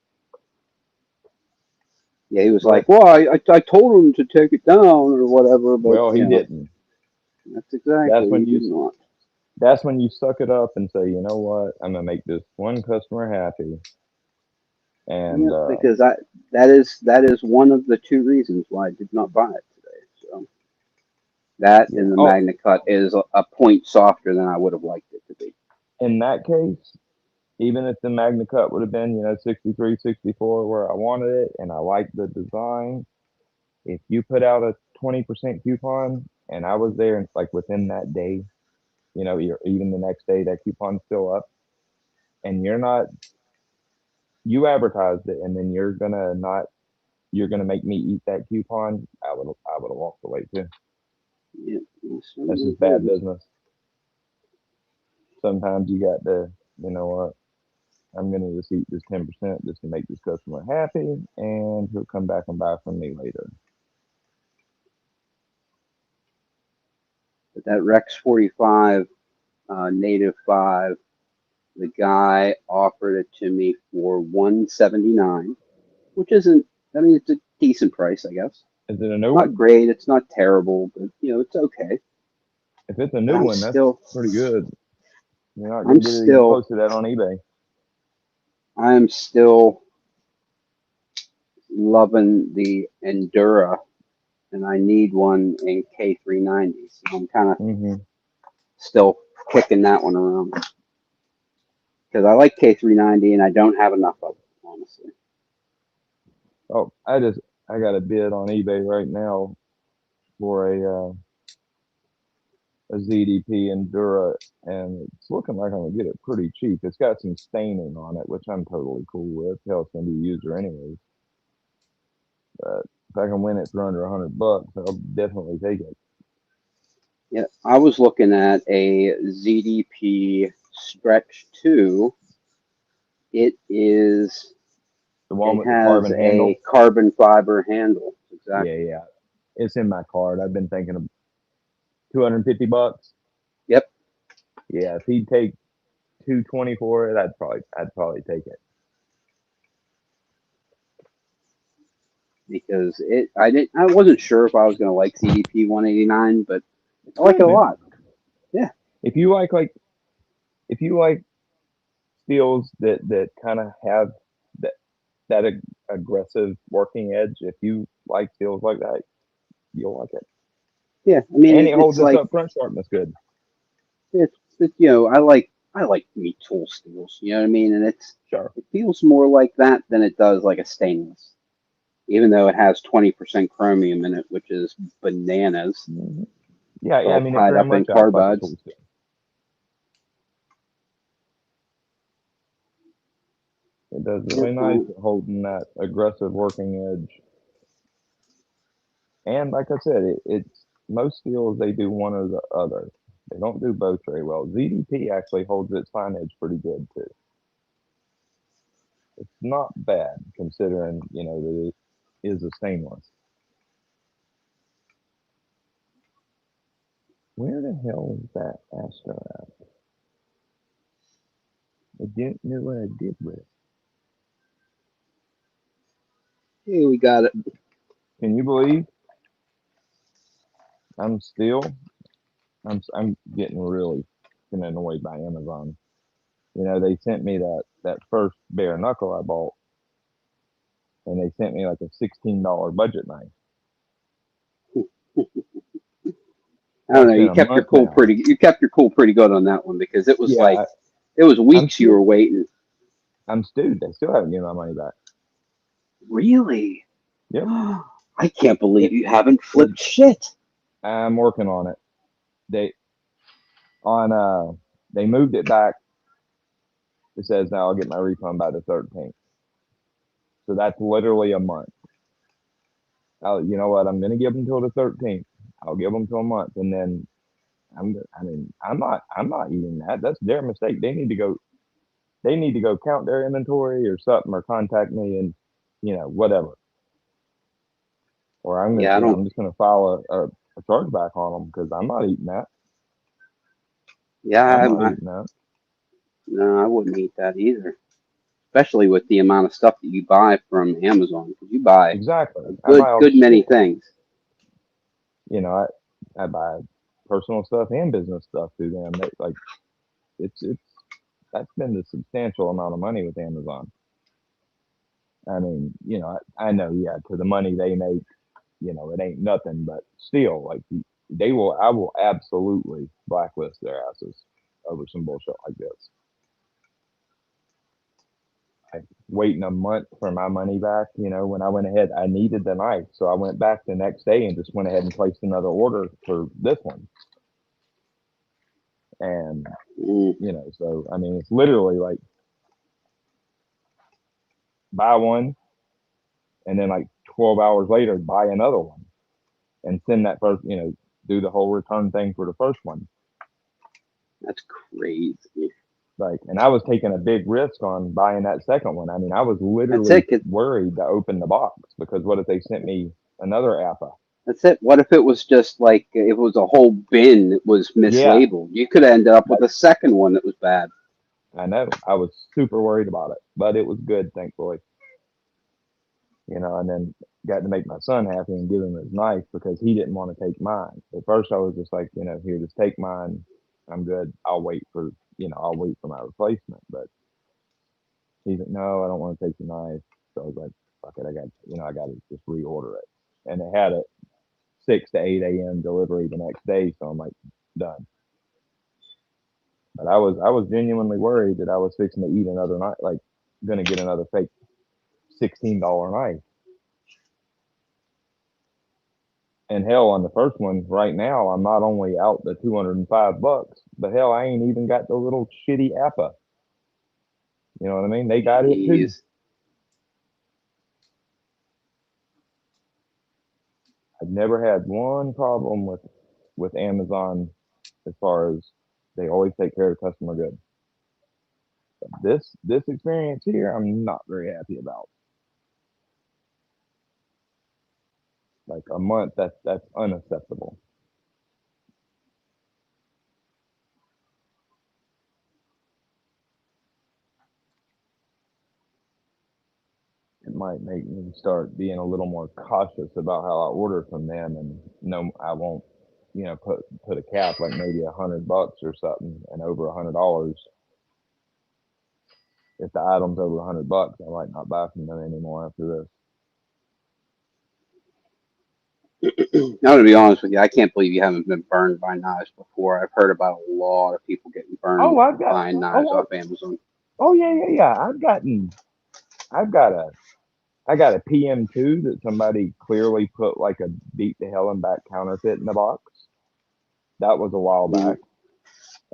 yeah, he was go ahead. like, well, I told him to take it down or whatever, but Well, he didn't. that's That's exactly he when you did not. that's when you suck it up and say, you know what? I'm gonna make this one customer happy. And Yeah, because that is one of the two reasons why I did not buy it today. So that yeah. in the Oh, Magna Cut is a point softer than I would have liked it to be. in that case, even if the Magna Cut would have been, 63, 64 where I wanted it and I liked the design, if you put out a 20% coupon and I was there and like within that day, even the next day, that coupon's still up and you advertised it and then you're gonna make me eat that coupon, I would have walked away too. Yeah, I That's certainly just bad would. business. Sometimes you got to, you know what? I'm gonna just eat this 10% just to make this customer happy, and he'll come back and buy from me later. But that Rex 45 Native 5, the guy offered it to me for 179, which isn't. I mean, it's a decent price, I guess. Is it a new Not one? great. It's not terrible, but it's okay. If it's a But new one, that's pretty good. You're not gonna I'm get it even still, close to that on eBay. I am still loving the Endura, and I need one in K390. So I'm kind of Hmm. still kicking that one around because I like K390 and I don't have enough of it, honestly. Oh, I got a bid on eBay right now for a ZDP Endura, and it's looking like I'm gonna get it pretty cheap. It's got some staining on it, which I'm totally cool with. Hell, it's gonna be a user anyways. But if I can win it for under $100, I'll definitely take it. Yeah, I was looking at a ZDP Stretch 2. It is. The one It with the has carbon a handle. carbon fiber handle. Yeah, Exactly. yeah. It's in my card. I've been thinking of $250. Yep. Yeah, if he'd take 220 for it, I'd probably take it. Because I wasn't sure if I was going to like ZDP 189, but It's I like it good, a man. lot. Yeah. If you like steels that kind of have that aggressive working edge, if you like steels like that, you'll like it. Yeah. I mean, And it holds it's its like up front sharpness good. I like meat tool steels. You know what I mean? And Sure. it feels more like that than it does like a stainless, even though it has 20% chromium in it, which is bananas. Hmm. Yeah, It's yeah. I all mean, it tied very up in much acts like a carbides. tool steel. It does Yeah, really nice at holding that aggressive working edge. And like I said, it's most steels they do one or the other. They don't do both very well. ZDP actually holds its fine edge pretty good too. It's not bad considering that it is a stainless. Where the hell is that Astro at? I didn't know what I did with it. hey, we got it. Can you believe I'm still I'm getting really annoyed by Amazon. They sent me that first bare knuckle I bought, and they sent me like a $16 budget knife. I don't That's know. been You a kept your month cool now. pretty. You kept your cool pretty good on that one because it was Yeah, like it was I'm weeks you still were waiting. I'm stewed. They still haven't given my money back. Really? Yep. I can't believe It, you haven't it flipped shit. I'm working on it. They on they moved it back. It says now I'll get my refund by the 13th. So that's literally a month. You know what? I'm gonna give them till the 13th. I'll give them till a month, and then I mean, I'm not eating that. That's their mistake. They need to go. They need to go count their inventory or something, or contact me and whatever. Or Yeah, I don't. I'm just gonna file a chargeback on them because I'm not eating that. Yeah, I'm not eating that. no, I wouldn't eat that either. Especially with the amount of stuff that you buy from Amazon, because you buy Exactly. a I buy all good many shit. things. You know, I buy personal stuff and business stuff through them. Like it's that's been a substantial amount of money with Amazon. I mean, I know, yeah, to the money they make, it ain't nothing, but still, like I will absolutely blacklist their asses over some bullshit like this. Like waiting a month for my money back, when I went ahead, I needed the knife, so I went back the next day and just went ahead and placed another order for this one. And Mm, so I mean, it's literally like buy one and then like 12 hours later buy another one and send that first, do the whole return thing for the first one. that's crazy. Like, and I was taking a big risk on buying that second one. I mean, I was That's literally it. 'Cause worried to open the box because what if they sent me another APA? that's it. What if it was just like it was a whole bin that was Yeah, mislabeled? You could have ended up with that, a second one that was bad. I know. I was super worried about it, but it was good, thankfully. And then got to make my son happy and give him his knife because he didn't want to take mine. At first, I was just like, here, just take mine. I'm good. I'll wait for my replacement. But he's like, no, I don't want to take your knife. So I was like, fuck it, I got to just reorder it. And it had a 6 to 8 a.m. delivery the next day. So I'm like, done. But I was genuinely worried that I was fixing to eat another knife, like gonna get another fake $16 knife. And hell, on the first one right now, I'm not only out the $205, but hell, I ain't even got the little shitty APA. You know what I mean? They got it too. Jeez. I've never had one problem with Amazon as far as they always take care of customer good. This experience here, I'm not very happy about. Like a month, that's unacceptable. It might make me start being a little more cautious about how I order from them, and no, I won't, put a cap like maybe $100 or something, and over $100. If the item's over $100, I might not buy from them anymore after this. I'm gonna be honest with you. I can't believe you haven't been burned by knives before. I've heard about a lot of people getting burned Oh, I've got, buying knives oh, off Amazon. oh yeah, yeah, yeah. I've got a PM2 that somebody clearly put like a beat the hell and back counterfeit in the box. That was a while Mm, back.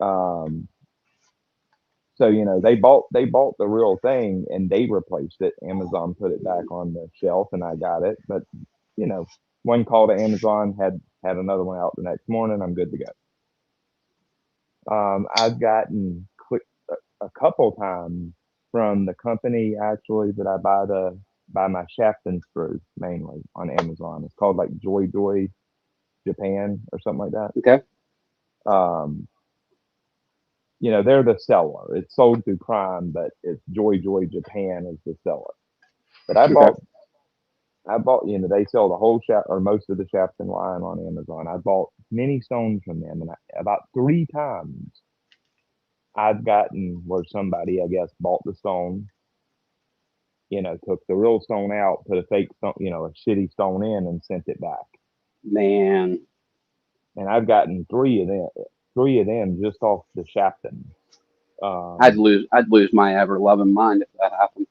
Um, So they bought the real thing and they replaced it. Amazon put it back on the shelf and I got it. But you know, one call to Amazon had another one out the next morning. I'm good to go. I've gotten a couple times from the company actually that I buy my shaft and screw mainly on Amazon. It's called like Joy Japan or something like okay. that. They're the seller. It's sold through Prime, but it's Joy Japan is the seller. But Okay. they sell the whole shaft or most of the shafts in line on Amazon. I bought many stones from them, and about 3 times I've gotten where somebody, I guess, bought the stone, took the real stone out, put a fake stone, a shitty stone in, and sent it back. Man, And I've gotten three of them just off the shafting. I'd Um, lose. I'd lose my ever loving mind if that happened.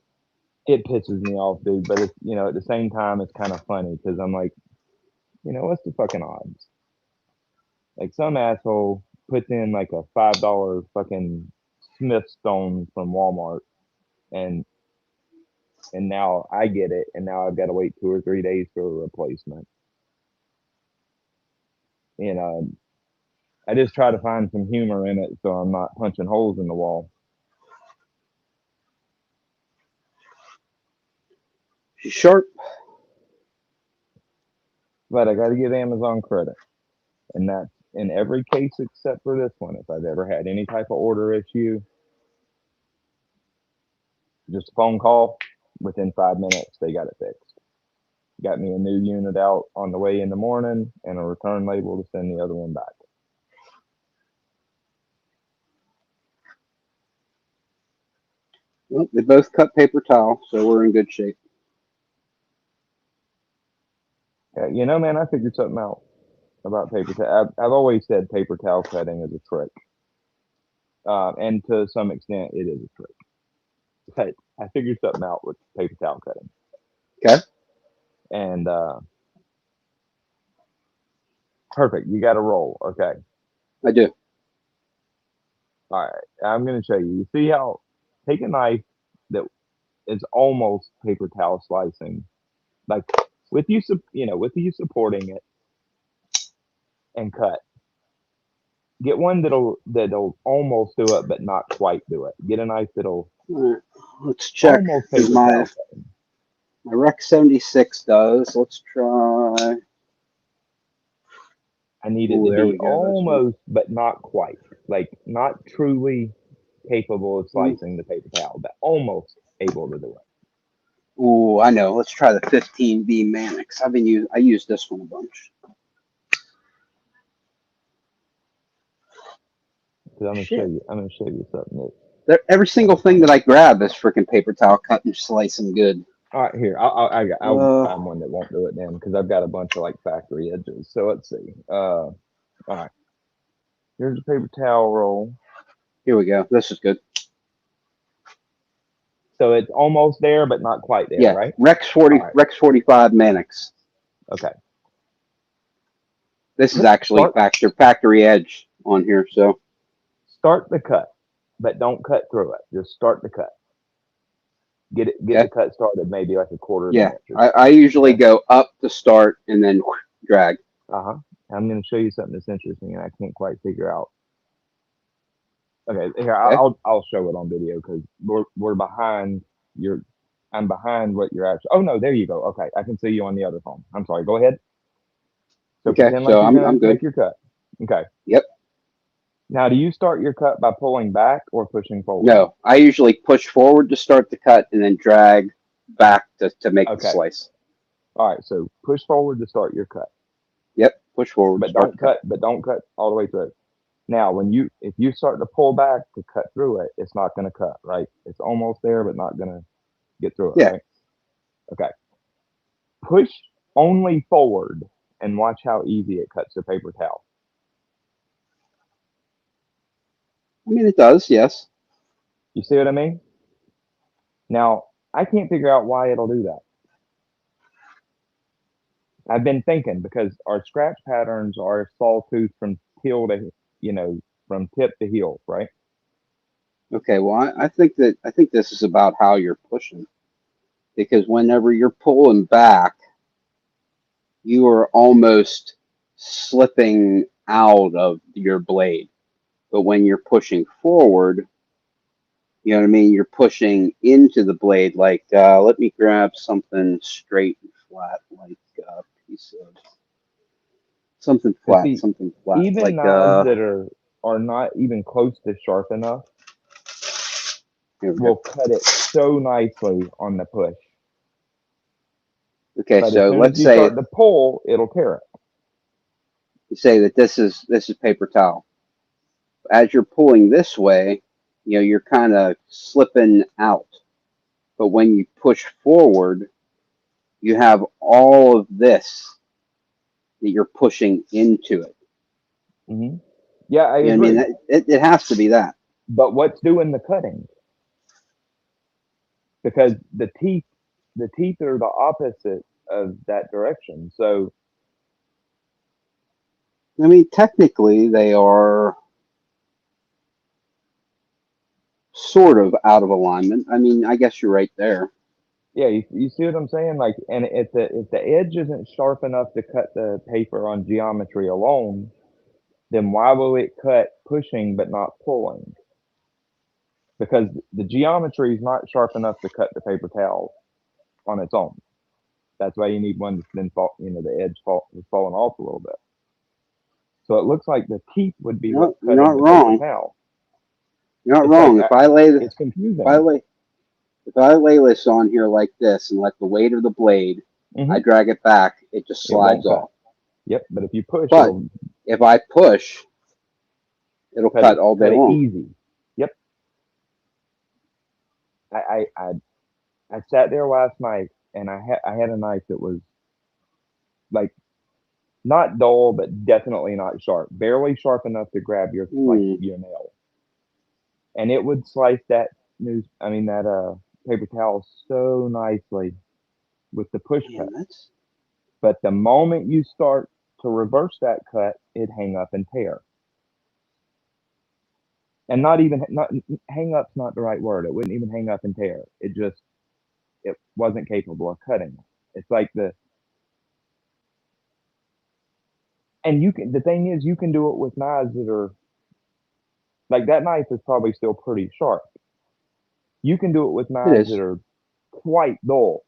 it pisses me off, dude. But it's at the same time, it's kind of funny because I'm like, what's the fucking odds? Like some asshole puts in like a $5 fucking Smith stone from Walmart, and now I get it, and now I've got to wait 2 or 3 days for a replacement. You know, I just try to find some humor in it, so I'm not punching holes in the wall. She's sharp. But I got to give Amazon credit, and that's in every case except for this one. If I've ever had any type of order issue, just a phone call, within 5 minutes they got it fixed. Got me a new unit out on the way in the morning and a return label to send the other one back. Well, they both cut paper towel, so we're in good shape. Yeah, man, I figured something out about paper towel. I've always said paper towel cutting is a trick, and to some extent, it is a trick. But I figured something out with paper towel cutting, Okay, and perfect. You got to roll. Okay, I do. all right. I'm going to show you. You see how take a knife that is almost paper towel slicing, like with you supporting it and cut. Get one that'll almost do it, but not quite do it. Get a knife that'll All right, let's check almost because paper towel cut. my Rec 76 does. Let's try. I need it Oh, to there be we go. That's one. almost, but not quite. Like not truly capable of Mm. slicing the paper towel, but almost able to do it. Oh, I know. Let's try the 15B Mannix. I used this one a bunch. Because Shit. I'm gonna show you something that Every single I'm thing trying that to. I grab is freaking paper towel cut and slicing good. All right, here I'll Uh, find one that won't do it then because I've got a bunch of like factory edges. So let's see. All right, here's a paper towel roll. Here we go. This is good. So it's almost there, but not quite there, Yeah, right? All right, Rex 45 Mannix. okay. This is Put actually factory edge on here. So start the cut, but don't cut through it. Just start the cut. Get okay, the cut started, maybe like a quarter of an yeah, inch or I something. usually Okay. go up to start and then drag. Uh huh. I'm going to show you something that's interesting, and I can't quite figure out. Okay, here Okay, I'll show it on video because we're behind your. I'm behind what you're actually. Oh no, there you go. Okay, I can see you on the other phone. I'm sorry. Go ahead. So okay. pretend like So you're I'm gonna good. make your cut. Okay. Yep. Now, do you start your cut by pulling back or pushing forward? No, I usually push forward to start the cut and then drag back to make the Okay. slice. All right. So push forward to start your cut, Yep, push forward to start the cut. but don't cut all the way through. Now, if you start to pull back to cut through it, it's not going to cut, right? It's almost there, but not going to get through it, Yeah, right? Okay. Push only forward and watch how easy it cuts the paper towel. I mean it does. Yes. You see what I mean? Now, I can't figure out why it'll do that. I've been thinking because our scratch patterns are sawtooth from heel to, you know, from tip to heel, right? Okay. Well, I think this is about how you're pushing because whenever you're pulling back, you are almost slipping out of your blade. But when you're pushing forward, you know what I mean? You're pushing into the blade. Like, let me grab something straight and flat, like a piece of Because see, something flat, even like knives that are not even close to sharp enough here we go. will cut it so nicely on the push. Okay, But as so soon as let's you start to pull, it'll tear it. say that this is paper towel. As you're pulling this way, you know, you're kind of slipping out. But when you push forward, you have all of this that you're pushing into it. Hmm. Yeah, I You know what I mean? agree. It has to be that. But what's doing the cutting? Because the teeth are the opposite of that direction. So I mean, technically, they are sort of out of alignment. I mean, I guess you're right there. yeah, you see what I'm saying? Like, and if the edge isn't sharp enough to cut the paper on geometry alone, then why will it cut pushing but not pulling? Because the geometry is not sharp enough to cut the paper towel on its own. That's why you need one that's been the edge is falling off a little bit. So it looks like the teeth would be what's You're cutting not the paper wrong. towel. You're not It's like wrong. it's If I confusing. lay if I lay this on here like this and let the weight of the blade, I Hmm. drag it back, it just It slides won't cut. off. Yep, but if you push, But it'll if I push, it'll cut all day cut it long. easy. Yep. I I I, I sat there last night and I had a knife that was like not dull, but definitely not sharp, barely sharp enough to grab Hmm. your nail, and it would slice that that paper towel so nicely with the push Man, cut. that's But the moment you start to reverse that cut, it hang up and tear. And not even not hang up's not the right word. It wouldn't even hang up and tear. It wasn't capable of cutting. It's like the thing is you can do it with knives that are Like that knife is probably still pretty sharp. You can do it with It knives that is. are quite dull,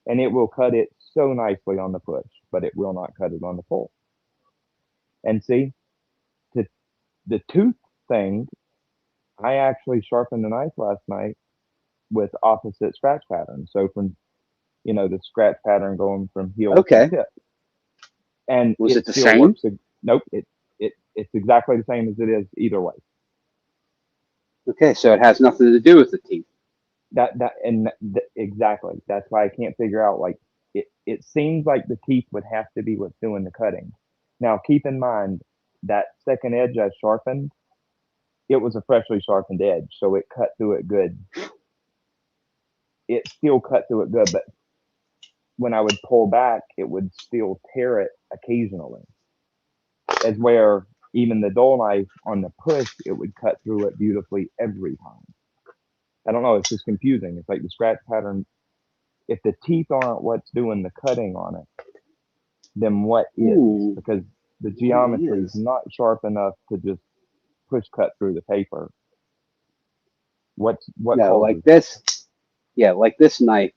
and it will cut it so nicely on the push, but it will not cut it on the pull. And see, to the tooth thing, I actually sharpened the knife last night with opposite scratch pattern. So from the scratch pattern going from heel to Okay. tip, and Was it it the still same? works. Nope, it's exactly the same as it is either way. Okay, so it has nothing to do with the teeth. Exactly. That's why I can't figure out like it seems like the teeth would have to be what's doing the cutting. Now keep in mind that second edge I sharpened, it was a freshly sharpened edge, so it cut through it good. It still cut through it good, but when I would pull back, it would still tear it occasionally. As where even the dull knife on the push, it would cut through it beautifully every time. I don't know, it's just confusing. It's like the scratch pattern, if the teeth aren't what's doing the cutting on it, then what is? Ooh, Because the what geometry is is? not sharp enough to just push cut through the paper. What No, like causes that? this. Yeah, like this knife.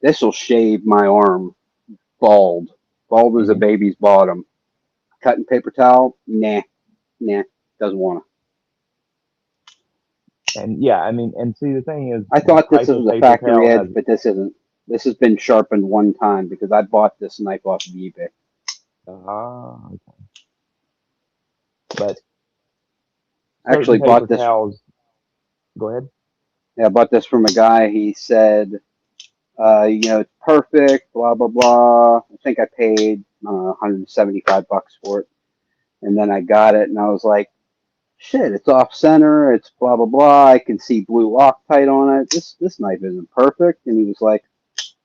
This will shave my arm bald. Bald as a Hmm. baby's bottom. Cutting paper towel? Nah, nah. Doesn't want to. And yeah, I mean, and see, the thing is, I the thought this type of was a paper factory towel has, edge, but this isn't. This has been sharpened one time because I bought this knife off of eBay. okay. But I certain actually paper bought this. towels, go ahead. Yeah, I bought this from a guy. He said, it's perfect. Blah blah blah. I think I paid 175 bucks for it, and then I got it, and I was like, shit, it's off center. It's blah blah blah. I can see blue Loctite on it. This knife isn't perfect. And he was like,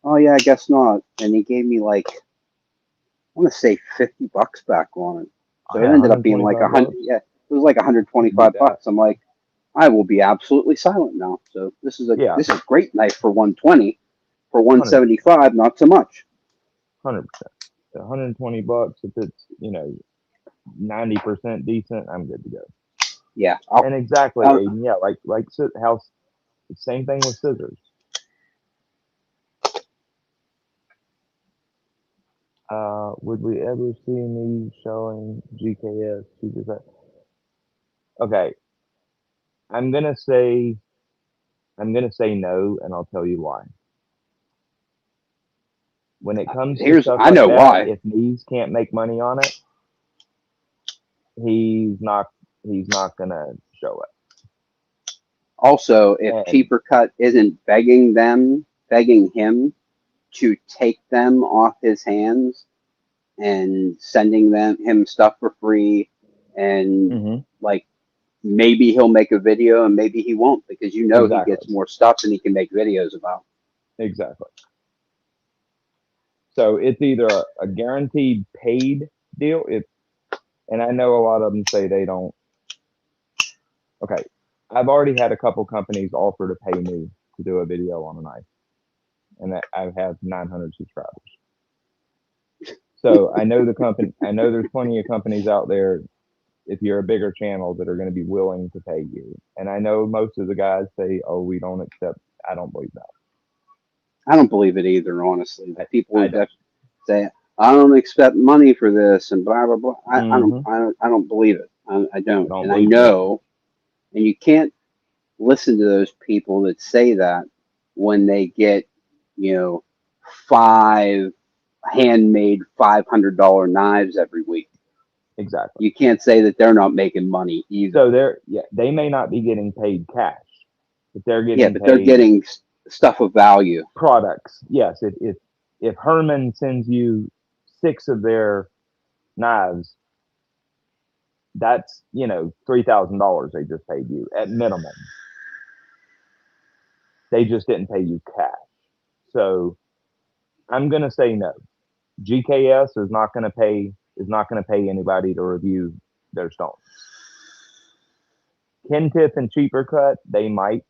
oh yeah, I guess not. And he gave me like, I want to say 50 bucks back on it. So it ended up being like 100. 125 bucks. Yeah, it was like Can't beat 125 that. bucks. I'm like, I will be absolutely silent now. So Yeah, this is a great knife for 120. For 100, 175, not so much. 100%. 120 bucks. If it's 90% decent, I'm good to go. Yeah, And exactly, I'll Aiden. Yeah, like how same thing with scissors. Would we ever see me showing GKS? Okay, I'm gonna say I'm gonna say no, and I'll tell you why. When it comes to stuff I like know that, why. if Nees can't make money on it, he's not he's not gonna show Also, it. if And Cheaper Cut isn't begging him to take them off his hands and sending them him stuff for free, and hmm like maybe he'll make a video and maybe he won't because he exactly, gets more stuff than he can make videos about. exactly. So it's either a guaranteed paid deal. And I know a lot of them say they don't. Okay, I've already had a couple companies offer to pay me to do a video on a knife, and I have 900 subscribers. So I know the company. I know there's plenty of companies out there. If you're a bigger channel, that are going to be willing to pay you. And I know most of the guys say, "Oh, we don't accept." I don't believe that. I don't believe it either, honestly. The I, people I who don't. say I don't expect money for this and blah blah blah. Hmm. I don't believe it. I I don't, don't and I believe it either. know. And you can't listen to those people that say that when they get, you know, five handmade $500 knives every week. Exactly. You can't say that they're not making money either. So they may not be getting paid cash, but they're Yeah, getting but they're paid getting stuff of value. products. Yes, if Herman sends you six of their knives, that's $3,000 they just paid you at minimum. They just didn't pay you cash. So I'm gonna say no. GKS is not gonna pay anybody to review their stones. Kentith and Cheaper Cut they might,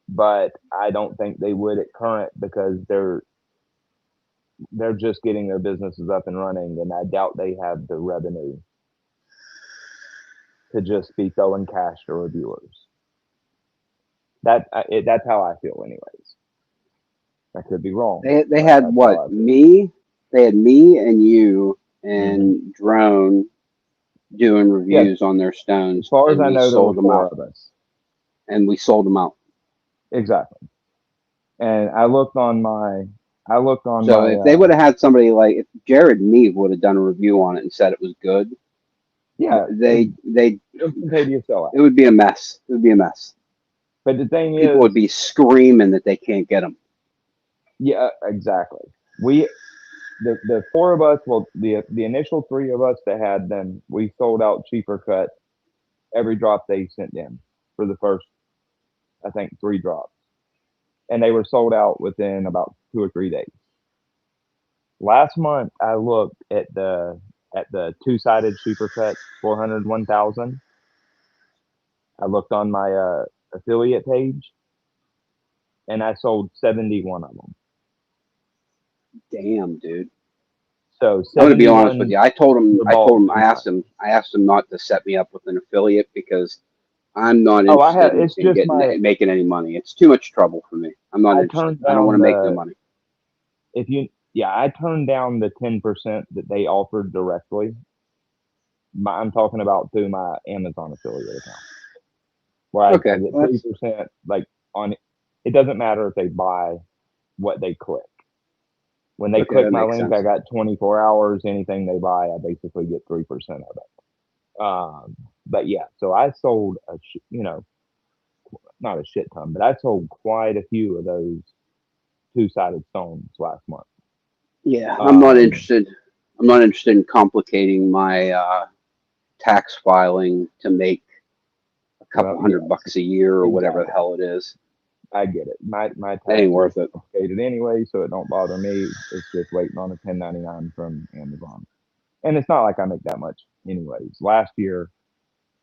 but I don't think they would at current because they're just getting their businesses up and running, and I doubt they have the revenue. to just be throwing cash to reviewers. That's how I feel, anyways. I could be wrong, They but had that's how what I feel. me? They had me and you Hmm. and Drone doing Yes, reviews on their as stones, far as and I we know, there were sold them four out. of us. And we sold them out. Exactly. And I looked on So my, if they would have had somebody like if Jared Neve would have done a review on it and said it was good, yeah, they instantaneous sellout. it would be a mess. It would be a mess. But the thing People would is, be screaming that they can't get them. yeah, exactly. We the four of us, well, the initial three of us that had them, we sold out cheaper cut every drop they sent in for the first, I think, three drops, and they were sold out within about 2 or 3 days. Last month, I looked at the two sided supercut 400 1000. I looked on my affiliate page, and I sold 71 of them. Damn, dude. So I'm gonna be honest with 71 you. I told him. were I bought told him. two sided. I asked him not to set me up with an affiliate because I'm not Oh, I interested had it's in just getting my making any money. It's too much trouble for me. I'm not I interested. turned I don't want down to make no the money. if you yeah, I turned down the 10% that they offered directly. I'm talking about through my Amazon affiliate account, where I Okay, get well, three that's percent like on it doesn't matter if they buy what they click. When they okay. click That my makes link, I sense. got 24 hours. Anything they buy, I basically get 3% of it. But yeah, so I sold not a shit ton, but I sold quite a few of those two sided stones last month. Yeah, I'm not Um, interested. I'm not interested in complicating my tax filing to make a well, couple yeah, $100 a year or whatever the exactly. hell it is. I get it. My It ain't taxes worth are it. complicated anyway, so it don't bother me. It's just waiting on a 1099 from Amazon, and it's not like I make that much anyways. Last year,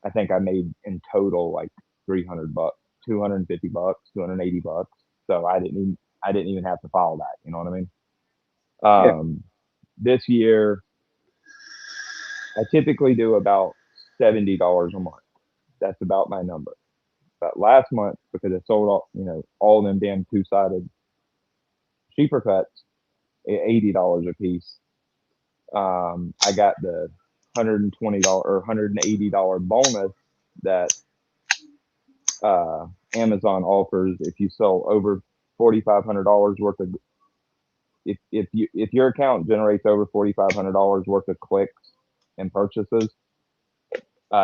I think I made in total like $300, $250, $280. So I didn't even have to file that. You know what I mean? Yeah. This year, I typically do about $70 a month. That's about my number. But last month, because I sold all them damn two sided cheaper cuts, $80 a piece. I got the $120 or $180 bonus that Amazon offers if you sell over $4,500 worth of if your account generates over $4,500 worth of clicks and purchases,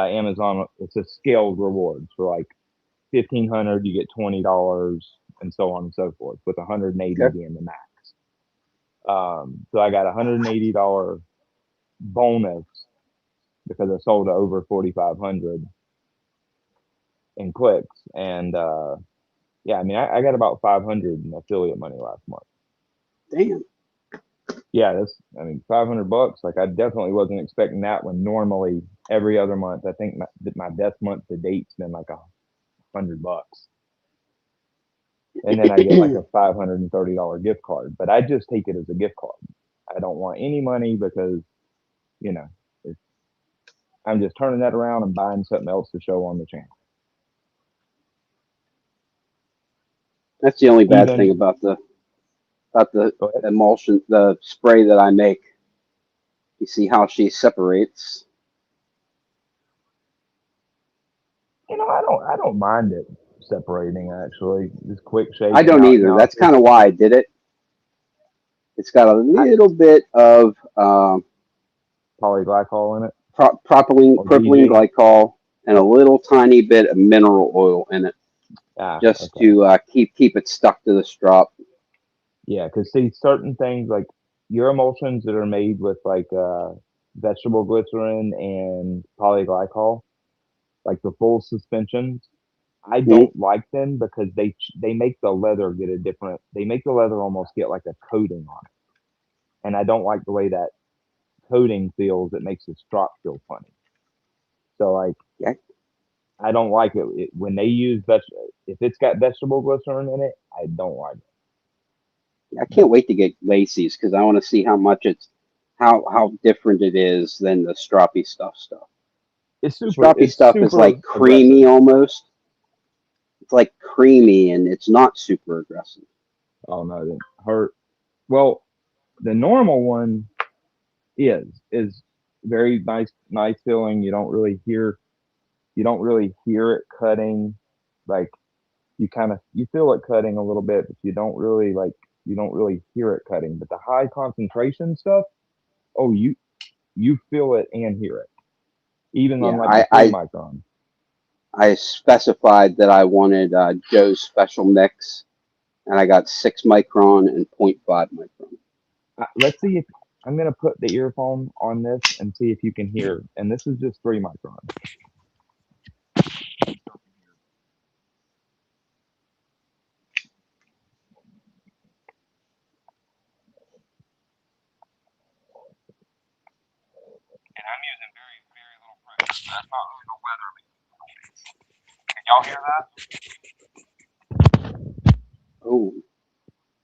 Amazon it's a scaled rewards for like 1,500 you get $20 and so on and so forth with 180 Okay. being the max. So I got $180 bonus because I sold over 4,500 in clicks and yeah, I mean I got about 500 in affiliate money last month. Damn. Yeah, that's I mean $500. Like I definitely wasn't expecting that when normally every other month I think my best month to date's been like $100, and then I get like a $530 gift card. But I just take it as a gift card. I don't want any money because you know it's, I'm just turning that around and buying something else to show on the channel. That's the only bad thing Even about the go ahead. emulsion, the spray that I make. You see how she separates. I don't mind it separating actually. Just quick I shake don't either. now. That's kind of why I did it. It's got a I little bit of polyglycol in it or propylene BG. glycol and a little tiny bit of mineral oil in it, Ah, just okay. to keep it stuck to the strop. Yeah, because see, certain things like your emulsions that are made with like vegetable glycerin and polyglycol, like the full suspensions, I Mhm. don't like them because they make the leather get a different. They make the leather almost get like a coating on it, and I don't like the way that coating feels. It makes the strop feel funny. So like Yeah, I don't like it when they use if it's got vegetable glycerin in it. I don't like it. I can't wait to get Lacey's because I want to see how much it's how different it is than the stroppy stuff. Stroppy it's stuff is super like aggressive. creamy almost. It's like creamy and it's not super aggressive. Oh no, that hurt. Well, the normal one is very nice feeling. You don't really hear it cutting. Like you feel it cutting a little bit, but you don't really hear it cutting. But the high concentration stuff, oh you feel it and hear it, even on Yeah, like the 3 micron. I specified that I wanted Joe's special mix, and I got 6 micron and point 0.5 micron. Let's see if I'm gonna put the earphone on this and see if you can hear. And this is just 3 micron. And I'm using very little pressure. That's not really the weather. Can y'all hear that? Oh,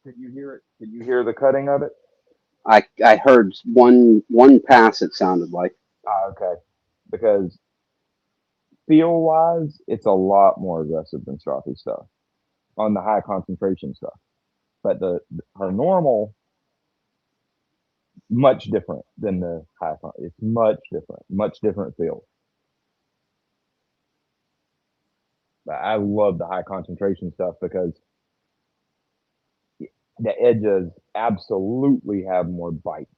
Can you hear it? Can you hear the cutting of it? I heard one pass. It sounded like. Okay. Because feel wise, it's a lot more aggressive than Strophy stuff on the high concentration stuff. But the her normal much different than the it's much different feel. But I love the high concentration stuff because the edges absolutely have more bite.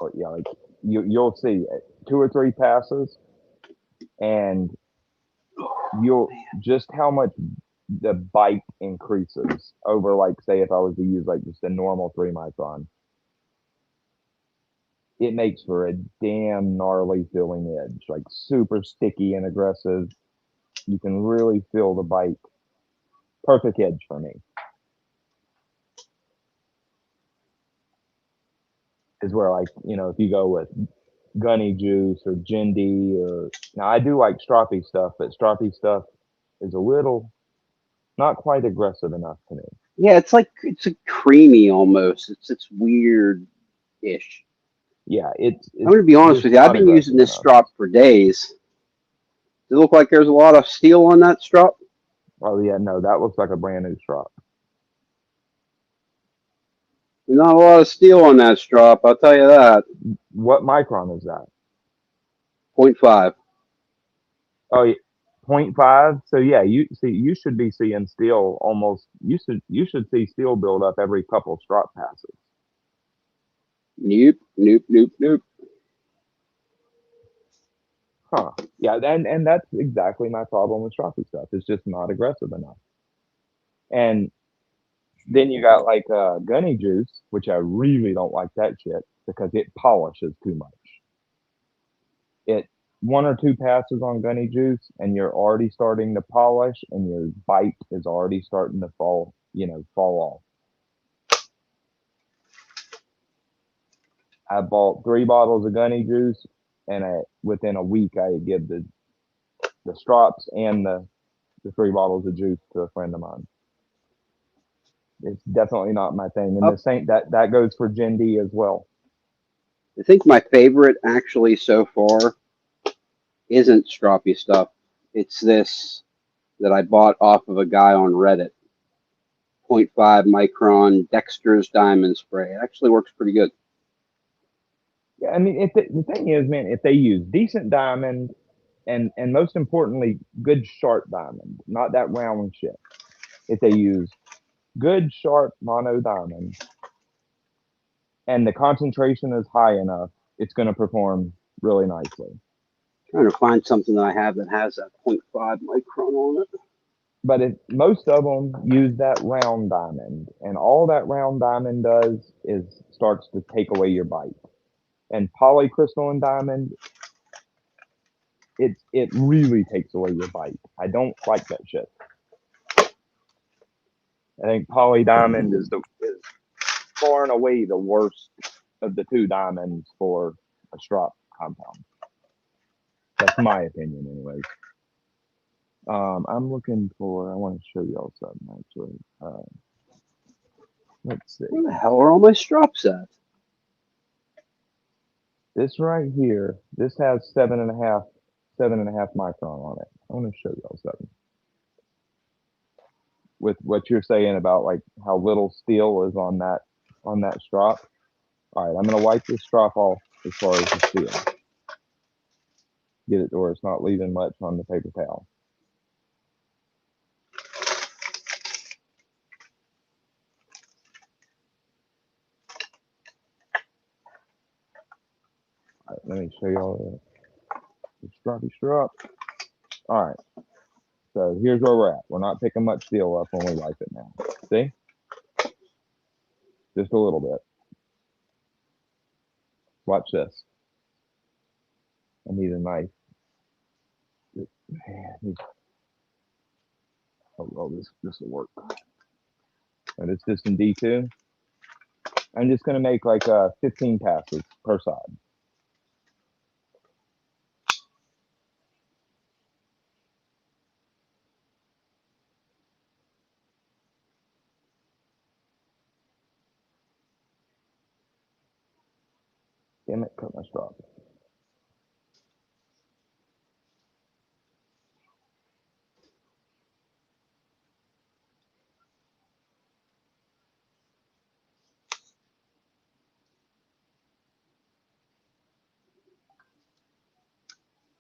Or yeah, like you'll see 2 or 3 passes, and you'll just how much the bite increases over, like, say if I was to use like just a normal 3 micron, it makes for a damn gnarly feeling edge, like super sticky and aggressive. You can really feel the bite. Perfect edge for me is where, like, if you go with Gunny Juice or Jindy, or now I do like Stroppy stuff, but Stroppy stuff is a little not quite aggressive enough to me. Yeah, it's a creamy almost. It's weird ish. Yeah, I'm it's gonna be honest just with you. I've not been using aggressive this enough. strop for days. Does it look like there's a lot of steel on that strop? Oh yeah, no, that looks like a brand new strop. There's not a lot of steel on that strop. I'll tell you that. What micron is that? Point 0.5. Oh, yeah, point 0.5. So yeah, you should be seeing steel almost. You should see steel build up every couple strop passes. Nope, nope, nope, nope. Huh? Yeah, and that's exactly my problem with Stroppy stuff. It's just not aggressive enough. And then you got like Gunny Juice, which I really don't like that shit because it polishes too much. It 1 or 2 passes on Gunny Juice, and you're already starting to polish, and your bite is already starting to fall off. I bought 3 bottles of Gunny Juice, and within a week, I give the strops and the 3 bottles of juice to a friend of mine. It's definitely not my thing, and the Up. same that goes for Gen D as well. I think my favorite actually so far isn't stroppy stuff. It's this that I bought off of a guy on Reddit. Point 0.5 micron Dexter's Diamond Spray. It actually works pretty good. Yeah, I mean, if the thing is, man, if they use decent diamond and most importantly, good sharp diamond, not that round shit. If they use good sharp mono diamond and the concentration is high enough, it's going to perform really nicely. Trying to find something that I have that has that point 0.5 micron on it. But if most of them use that round diamond, and all that round diamond does is starts to take away your bite. And polycrystalline diamond, it really takes away your bite. I don't like that shit. I think poly diamond is far and away the worst of the 2 diamonds for a strop compound. That's my opinion, anyways. I'm looking for. I want to show y'all something actually. Let's see. Where the hell are all my strops at? This right here, this has 7.5 micron on it. I want to show y'all something with what you're saying about like how little steel is on that strop. All right, I'm gonna wipe this strop off as far as the steel. Get it to where it's not leaving much on the paper towel. All right, let me show y'all the stroppy strop. All right, so here's where we're at. We're not picking much steel up when we wipe it now. See, just a little bit. Watch this. I need a knife. Man, oh, this will work. And it's just in D2. I'm just gonna make like 15 passes per side. Damn it, cut my strop.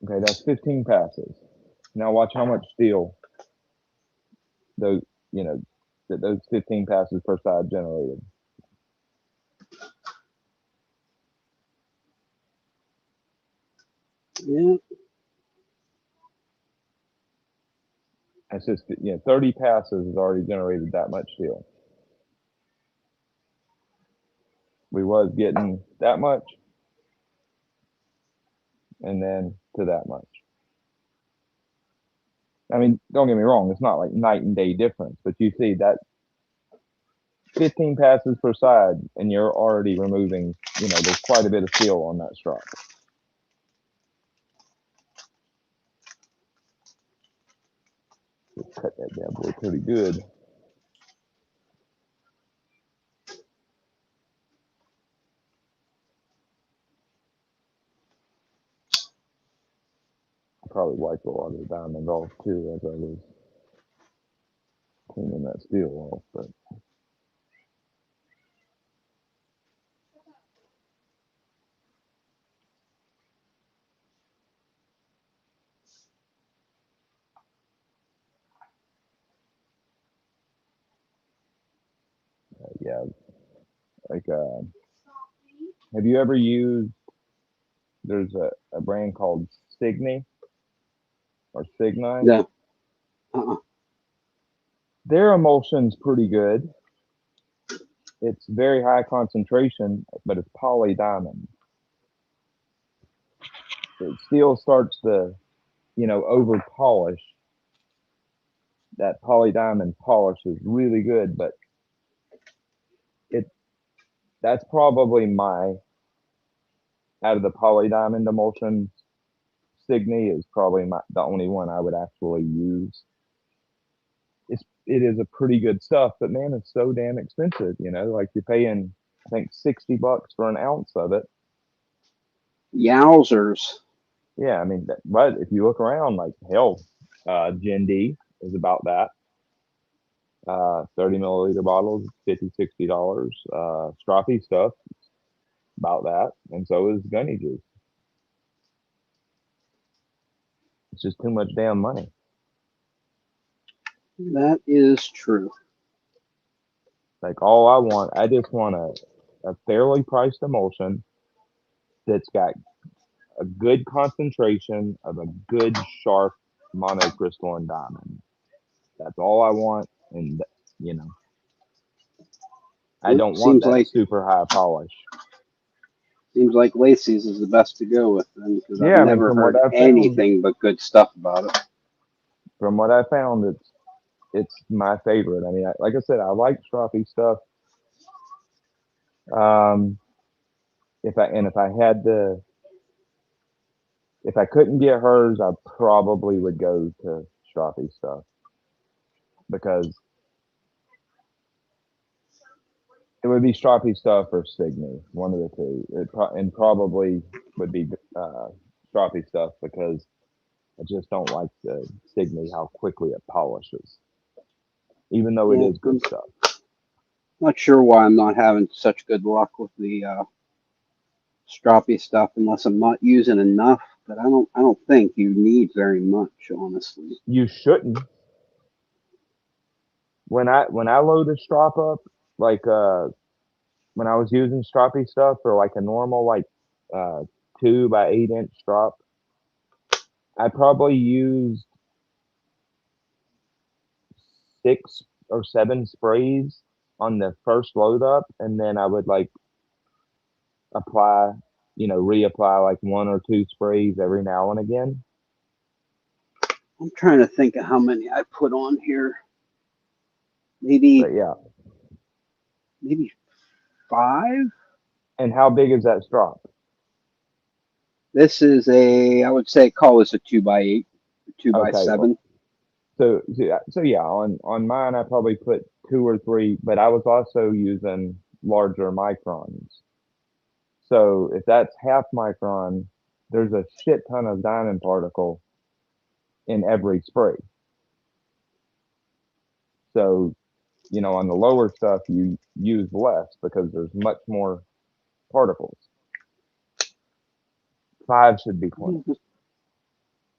Okay, that's 15 passes. Now watch how much steel those you know that those 15 passes per side generated. Yeah. That's just 30 passes has already generated that much steel. We was getting that much, and then to that much. I mean, don't get me wrong, it's not like night and day difference, but you see that 15 passes per side, and you're already removing, there's quite a bit of steel on that strop. Just cut that bad boy pretty good. I probably wiped a lot of the diamond off too as I was cleaning that steel off, but yeah, like have you ever used? There's a brand called Signy or Signi. No. Uh-uh. Their emulsion's pretty good. It's very high concentration, but it's poly diamond. It still starts to, over polish. That poly diamond polish is really good, but it that's probably my out of the poly diamond emulsion. Signy is probably the only one I would actually use. It is a pretty good stuff, but man, it's so damn expensive. Like you're paying, I think, $60 for an ounce of it. Yowzers. Yeah, I mean, but if you look around, like hell, Gen D is about that. 30 milliliter bottles, $50, $60. Stroppy stuff, about that, and so is Gunny juice. It's just too much damn money. That is true. Like I just want a fairly priced emulsion that's got a good concentration of a good sharp monocrystalline diamond. That's all I want, and you know, I It don't want seems that like super high polish. Lacey's is the best to go with then because I've Yeah, I mean, never from what heard I found, anything but good stuff about it. it's my favorite. I mean, like I said, I like stroppy stuff. Um, if I couldn't get hers, I probably would go to stroppy stuff because It would be stroppy stuff or Signy, one of the two. And probably would be stroppy stuff because I just don't like the Signy how quickly it polishes, even though it Yeah, is good I'm stuff. not sure why I'm not having such good luck with the stroppy stuff unless I'm not using enough. But I don't think you need very much, honestly. You shouldn't. When I load a strop up, like when I was using stroppy stuff for like a normal like uh 2 by 8 inch strop, I probably used 6 or 7 sprays on the first load up, and then I would like apply, reapply like 1 or 2 sprays every now and again. I'm trying to think of how many I put on here. Maybe But yeah, maybe 5. and how big is that strop? This is I would say call this a 2 by 8, two by Okay, well, seven. so yeah, on mine I probably put 2 or 3, but I was also using larger microns. So if that's half micron, there's a shit ton of diamond particle in every spray. So, on the lower stuff, you use less because there's much more particles. 5 should be plenty.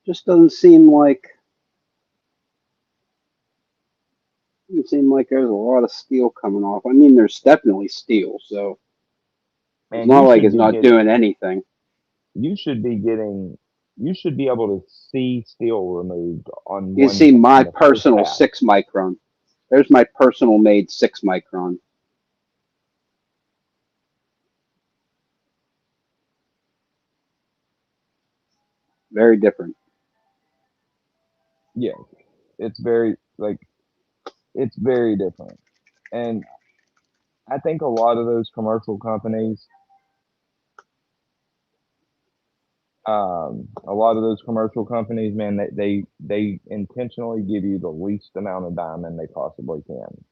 Just doesn't seem like there's a lot of steel coming off. I mean, there's definitely steel, so it's And not like it's not doing anything. you should be getting, you should be able to see steel removed You see on my the first personal pass. 6 micron. There's my personal made 6 micron. Very different. Yeah, it's very like it's very different. And I think a lot of those commercial companies, man, they intentionally give you the least amount of diamond they possibly can.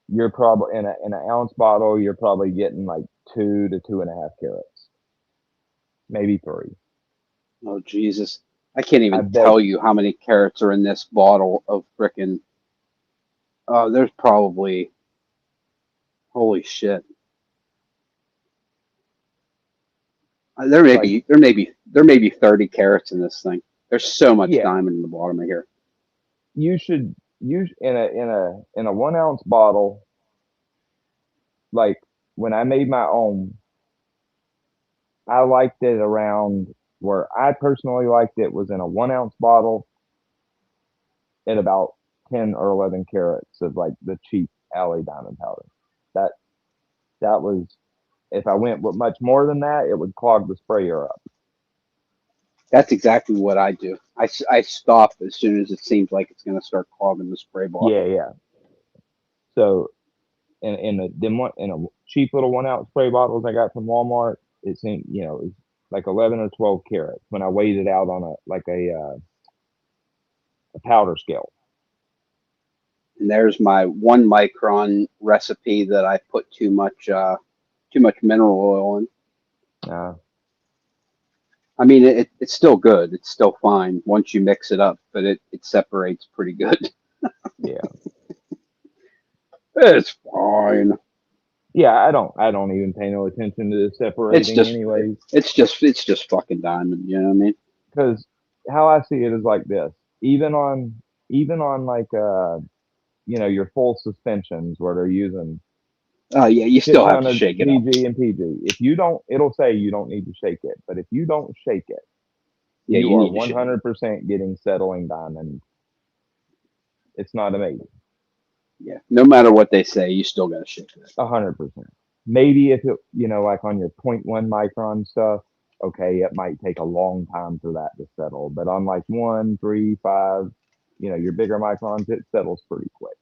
You're probably in an ounce bottle, you're probably getting like 2 to 2.5 carats, maybe 3. Oh Jesus! I can't I even bet. tell you how many carats are in this bottle of frickin'. Oh, there's probably holy shit. Like, There may be 30 carats in this thing. There's so much yeah, diamond in the bottom of here. you should use in a 1 ounce bottle. Like when I made my own, I liked it around where I personally liked it was in a 1 ounce bottle at about 10 or 11 carats of like the cheap alley diamond powder. That that was, if I went with much more than that, it would clog the sprayer up. That's exactly what I do. I stop as soon as it seems like it's going to start clogging the spray Yeah, bottle. yeah. So in a cheap little 1 ounce spray bottles I got from Walmart, it seemed, it was like 11 or 12 carats when I weighed it out on a powder scale. And there's my 1 micron recipe that I put too much mineral oil in. Uh, I mean, it's still good. It's still fine once you mix it up, but it separates pretty good. yeah, It's fine. yeah. I don't even pay no attention to the It's separating, just anyways, it's just fucking diamond. You know what I mean? because how I see it is like this. Even on even on like your full suspensions where they're using Oh yeah, you shit still have ton to of shake it up. PG and PG. If you don't, it'll say you don't need to shake it. But if you don't shake it, Yeah, you you are need to shake it. 100% getting settling diamond. It's not amazing. Yeah, no matter what they say, you still got to shake it. 100%. Maybe if it, like on your point 0.1 micron stuff, okay, it might take a long time for that to settle. But on like 1, 3, 5, your bigger microns, it settles pretty quick.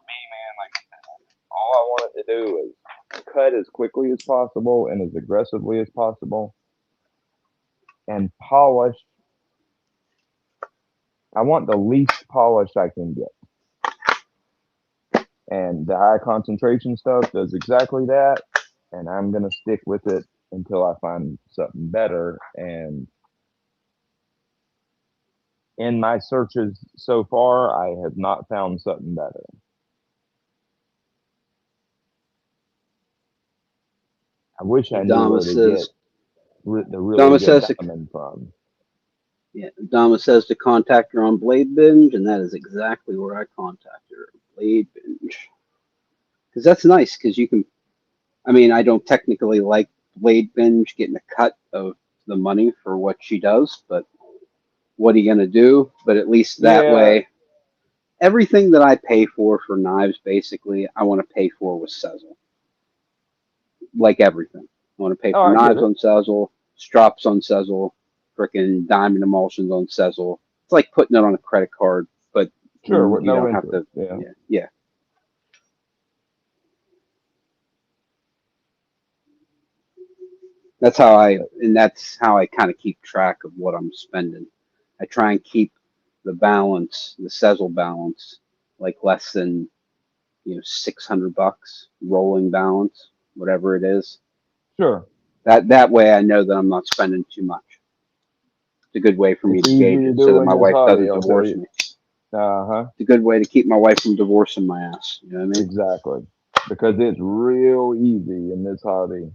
Man, like all I want it to do is cut as quickly as possible and as aggressively as possible and polish I want the least polished I can get. And the high concentration stuff does exactly that. And I'm going to stick with it until I find something better. And in my searches so far, I have not found something better. I wish I knew Dama where to get says, the really Dama good says, to, diamond from. yeah, Dama says to contact her on Blade Binge, and that is exactly where I contacted her. Blade Binge. Because that's nice, because you can, I mean, I don't technically like Blade Binge getting a cut of the money for what she does, but what are you going to do? But at least that Yeah. way, everything that I pay for knives, basically, I want to pay for with Sezzle. Like everything. I want to pay Oh, for I get knives it. on Sezzle, strops on Sezzle, freaking diamond emulsions on Sezzle. It's like putting it on a credit card, but Sure, with you no don't have interest. to. Yeah. Yeah, yeah. That's how I kind of keep track of what I'm spending. I try and keep the balance, the Sezzle balance, like less than 600 bucks rolling balance, whatever it is. Sure. That way I know that I'm not spending too much. It's a good way for me It's to easy gauge to it so do that in my this wife hobby, doesn't I'll tell divorce you. me. It's Uh-huh. a good way to keep my wife from divorcing my ass. You know what I mean? Exactly. Because it's real easy in this hobby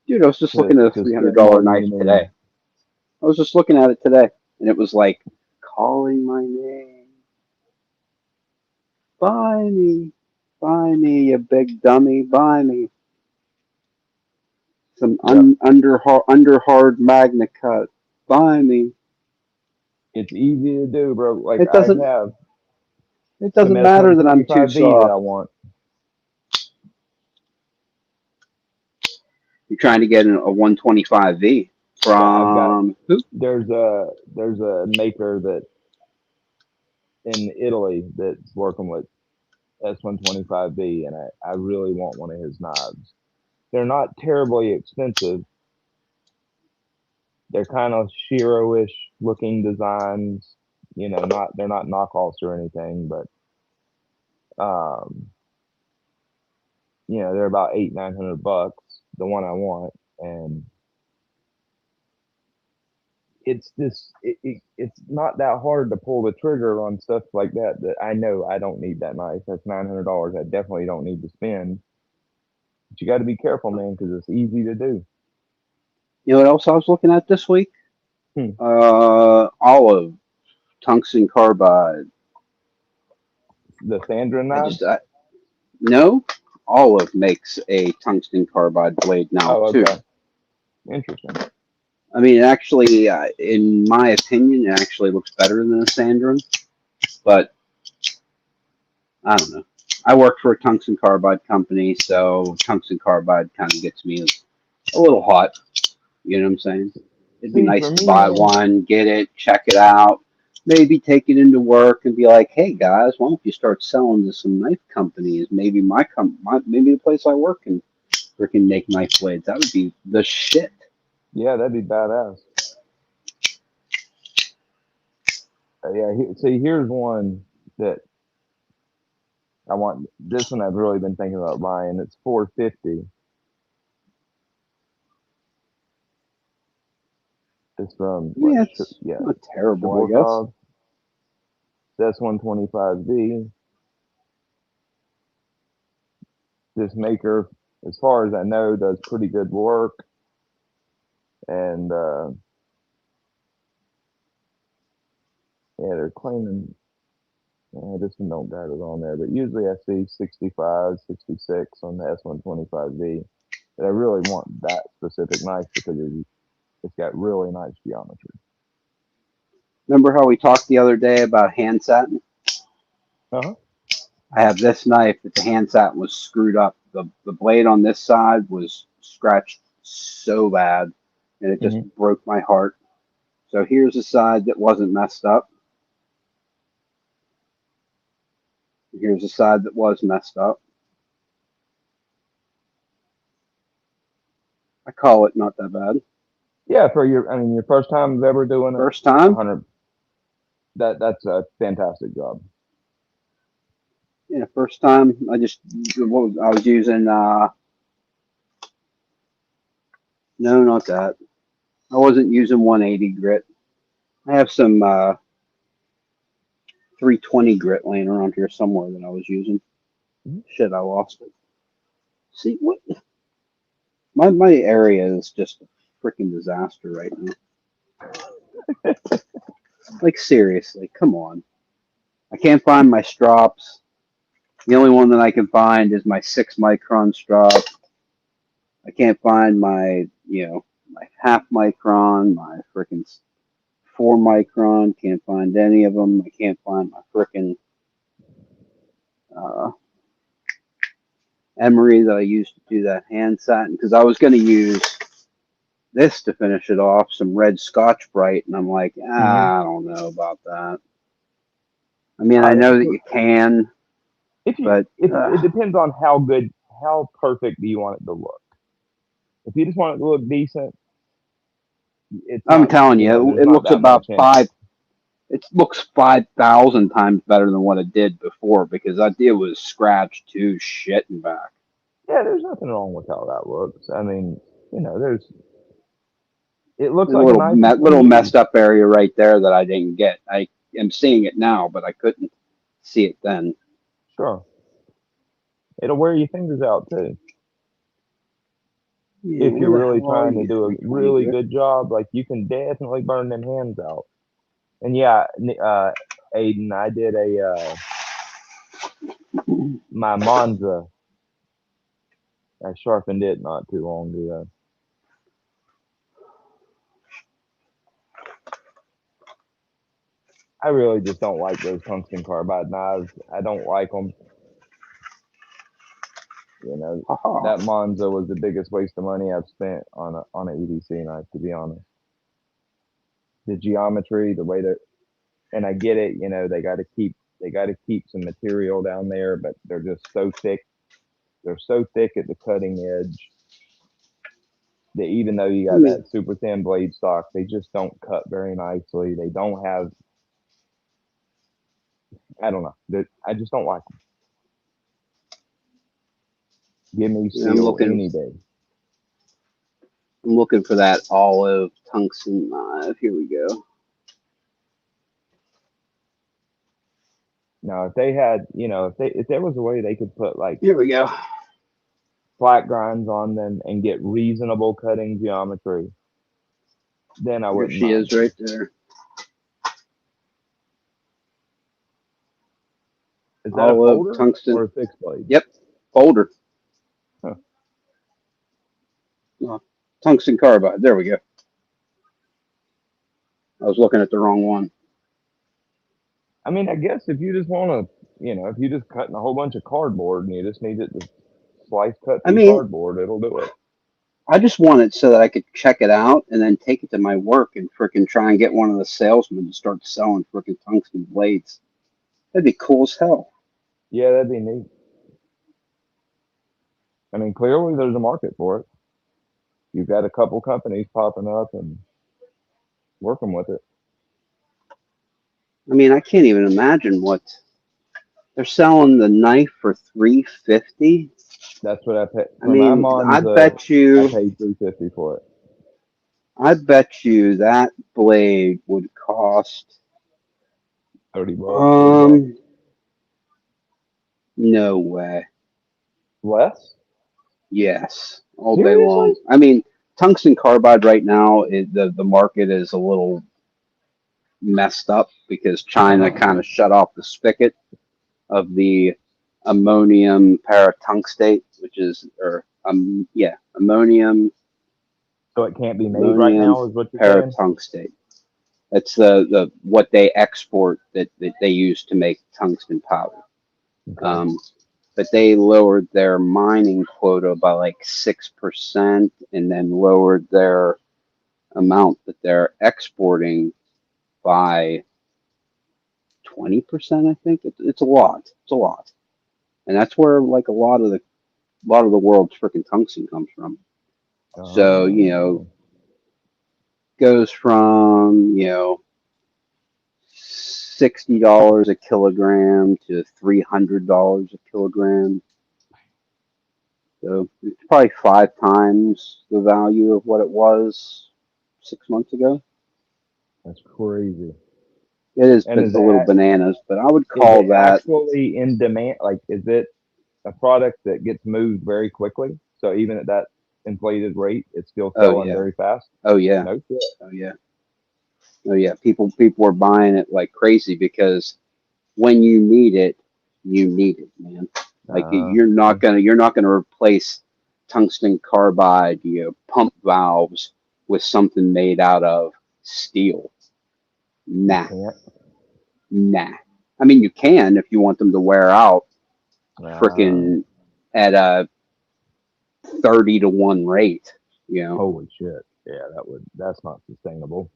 Dude, I was just to looking at a to spend $300 more than knife you need. today. I was just looking at it today, and it was like calling my name. Buy me, you big dummy, buy me some Yep. under hard magna cut. Buy me. It's easy to do, bro. Like It I doesn't. have It some doesn't matter that I'm too S125V that I soft. want. You're trying to get a 125V I've got from who? there's a maker that in Italy that's working with S125V, and I really want one of his knives. They're not terribly expensive. They're kind of Shiro-ish looking designs. Not they're not knockoffs or anything, but um, they're about 800-900 bucks. The one I want, and it's not that hard to pull the trigger on stuff like that. That I know I don't need that knife. That's $900. I definitely don't need to spend. But you got to be careful, man, because it's easy to do. You know what else I was looking at this week? Hmm. Olive tungsten carbide. The Sandra I just knives. I, no. Olive makes a tungsten carbide blade now Oh, too. okay, interesting. I mean, actually, in my opinion, it actually looks better than a Sandrin. But I don't know. I work for a tungsten carbide company, so tungsten carbide kind of gets me a little hot. You know what I'm saying? It'd be See, nice for to me, buy man, one, get it, check it out, maybe take it into work and be like, "Hey guys, why don't you start selling to some knife companies? Maybe maybe the place I work can freaking make knife blades. That would be the shit." yeah, that'd be badass. Yeah, see, here's one that I want. This one I've really been thinking about buying. It's 450. It's from what? Yeah, it's Yeah, not terrible, I guess. Shabotov. It's S125V. This maker, as far as I know, does pretty good work. And yeah, they're claiming this one don't got it on there, but usually I see 65, 66 on the S125V. But I really want that specific knife because it's got really nice geometry. Remember how we talked the other day about hand satin? Uh huh. I have this knife that the hand satin was screwed up. The blade on this side was scratched so bad, and it just Hmm. broke my heart. So here's a side that wasn't messed up. Here's a side that was messed up. I call it not that bad. Yeah, for your, I mean, your first time ever doing it, First time. 100. That's a fantastic job. Yeah, first time. I was using. No, not that. I wasn't using 180 grit. I have some 320 grit laying around here somewhere that I was using. Mhm. Shit, I lost it. See what? My area is just a freaking disaster right now. Like seriously, come on. I can't find my strops. The only one that I can find is my 6 micron strop. I can't find my half micron, my freaking 4 micron. Can't find any of them. I can't find my freaking uh, emery that I used to do that hand satin because I was going to use this to finish it off, some red Scotch Brite, and I'm like, Hmm. I don't know about that. I mean, I Uh, know that you can, if you, but if it depends on how good, how perfect do you want it to look. If you just want it to look decent, it's I'm not, telling you know, you, there's it not looks that much about in it. five. It looks 5,000 times better than what it did before because that it was scratched to shit and back. Yeah, there's nothing wrong with how that looks. I mean, you know, it looks There's a like a nice and clean little piece. messed up area right there that I didn't get. I am seeing it now, but I couldn't see it then. Sure. It'll wear your fingers out too. Yeah, If you're where the really hell are trying to you, do a 320 really grit? good job, like you can definitely burn them hands out. And yeah, Aiden, I did my Monza. I sharpened it not too long ago. I really just don't like those tungsten carbide knives. I don't like them. You know, Haha. that Monza was the biggest waste of money I've spent on an EDC knife, to be honest. The geometry, the way that, and I get it. You know, they got to keep some material down there, but they're just so thick. They're so thick at the cutting edge that even though you I got mean, that super thin blade stock, they just don't cut very nicely. They don't have. I don't know. I just don't like them. Give me I'm steel looking. any day. I'm looking for that olive tungsten knife. Here we go. Now, if they had, you know, if there was a way they could put like Here we go. flat grinds on them and get reasonable cutting geometry, then I There wouldn't she mind is, them. right there. Is that a Olive folder tungsten. or a fixed blade? Yep, folder. Huh. Tungsten carbide. There we go. I was looking at the wrong one. I mean, I guess if you just want to, you know, if you just cutting a whole bunch of cardboard and you just need it to slice cut I through mean, cardboard, it'll do it. I just want it so that I could check it out and then take it to my work and frickin' try and get one of the salesmen to start selling frickin' tungsten blades. That'd be cool as hell. Yeah, that'd be neat. I mean, clearly there's a market for it. You've got a couple companies popping up and working with it. I mean, I can't even imagine what they're selling the knife for 350. That's what I paid I for my mean, Monza. I paid 350 for it. I bet you that blade would cost 30 bucks, 40 bucks um no way. less. Yes, all day long. Seriously? I mean, tungsten carbide right now, the market is a little messed up because China kind of shut off the spigot of the ammonium paratungstate, which is or yeah, So it can't be made right ammonium now, is what you're saying? paratungstate. That's the what they export that they use to make tungsten powder. Okay. Um, but they lowered their mining quota by like 6% and then lowered their amount that they're exporting by 20%, I think. It's a lot. It's a lot. And that's where like a lot of the world's freaking tungsten comes from. So, Oh, goes from, $60 a kilogram to $300 a kilogram. So it's probably 5 times the value of what it was 6 months ago. That's crazy. It is And a little bananas, but I would is call it that. actually in demand? Like, is it a product that gets moved very quickly? So even at that inflated rate, it's still Oh selling yeah, very fast. oh yeah, No shit. oh yeah, oh yeah. People are buying it like crazy because when you need it, man. Like Okay. you're not gonna replace tungsten carbide, pump valves with something made out of steel. You Nah, can't. nah. I mean, you can if you want them to wear out, Uh, freaking at a 30 to 1 rate. Holy shit. Yeah, that's not sustainable.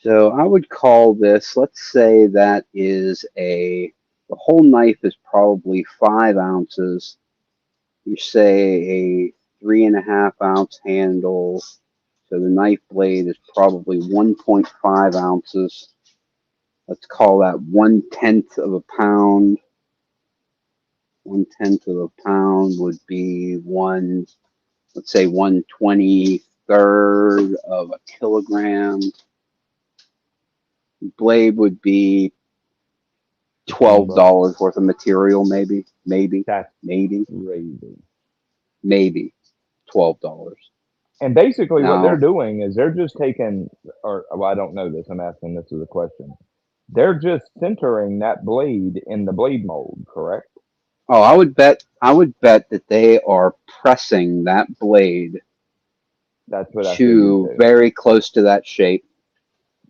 So I would call this. Let's say that is the whole knife is probably 5 ounces. You say a 3.5 ounce handle. So the knife blade is probably 1.5 ounces. Let's call that 1/10 of a pound. 1/10 of a pound would be let's say 1/23 of a kilogram. Blade would be 15 twelve bucks. dollars worth of material, That's maybe, crazy. maybe $12. And basically, what they're Now, doing is they're just taking, or well, I don't know this. I'm asking this as a question. They're just centering that blade in the blade mold, correct? oh, I would bet that they are pressing that blade That's what I figured to too. very close to that shape.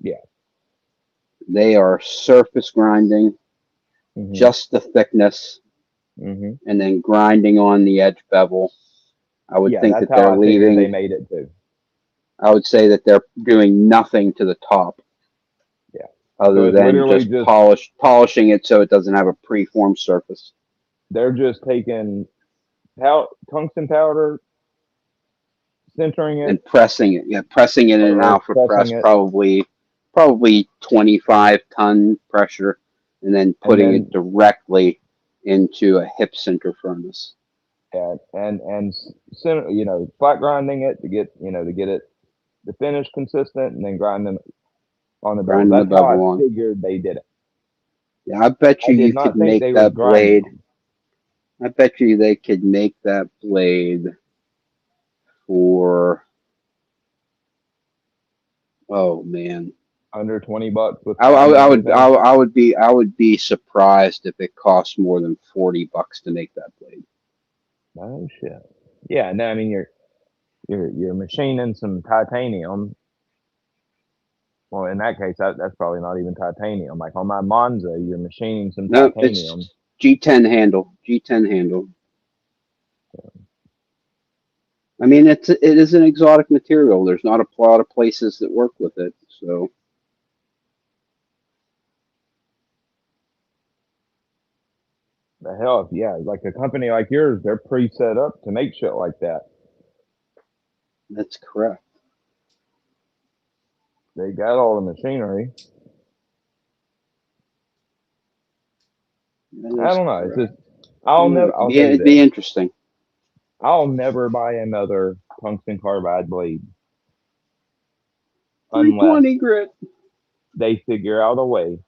Yeah. They are surface grinding Mhm. just the thickness Mhm. and then grinding on the edge bevel. I would Yeah, think that's that how they're I figured they leaving, made it too. I would say that they're doing nothing to the top Yeah. So other it's than literally just just polishing it so it doesn't have a preformed surface they're just taking tungsten powder, centering it, and pressing it. Yeah, pressing it in an or alpha pressing press, it, probably 25-ton pressure, and then and putting it then directly into a hip sinter furnace. flat grinding it to get it the finish consistent, and then grinding on the bevel. Grinding the That's how I bevel on. figured they did it. Yeah, I bet I you did could not think make they would that grind blade. them. I bet you they could make that blade for, oh man. Under 20 bucks with I, I, tax and I would I, everything. I would be surprised if it costs more than $40 to make that blade. Oh shit. Yeah, no, I mean you're machining some titanium. Well, in that case, that's probably not even titanium. Like on my Monza, you're machining some No, titanium. it's G10 handle. G10 handle. I mean, it is an exotic material. There's not a lot of places that work with it. So The hell, yeah, like a company like yours, they're pre-set up to make shit like that. that's correct. They got all the machinery. That I is don't know. It's correct. just I'll never. I'll tell you It'd this. be interesting. I'll never buy another tungsten carbide blade unless 320 grit. they figure out a way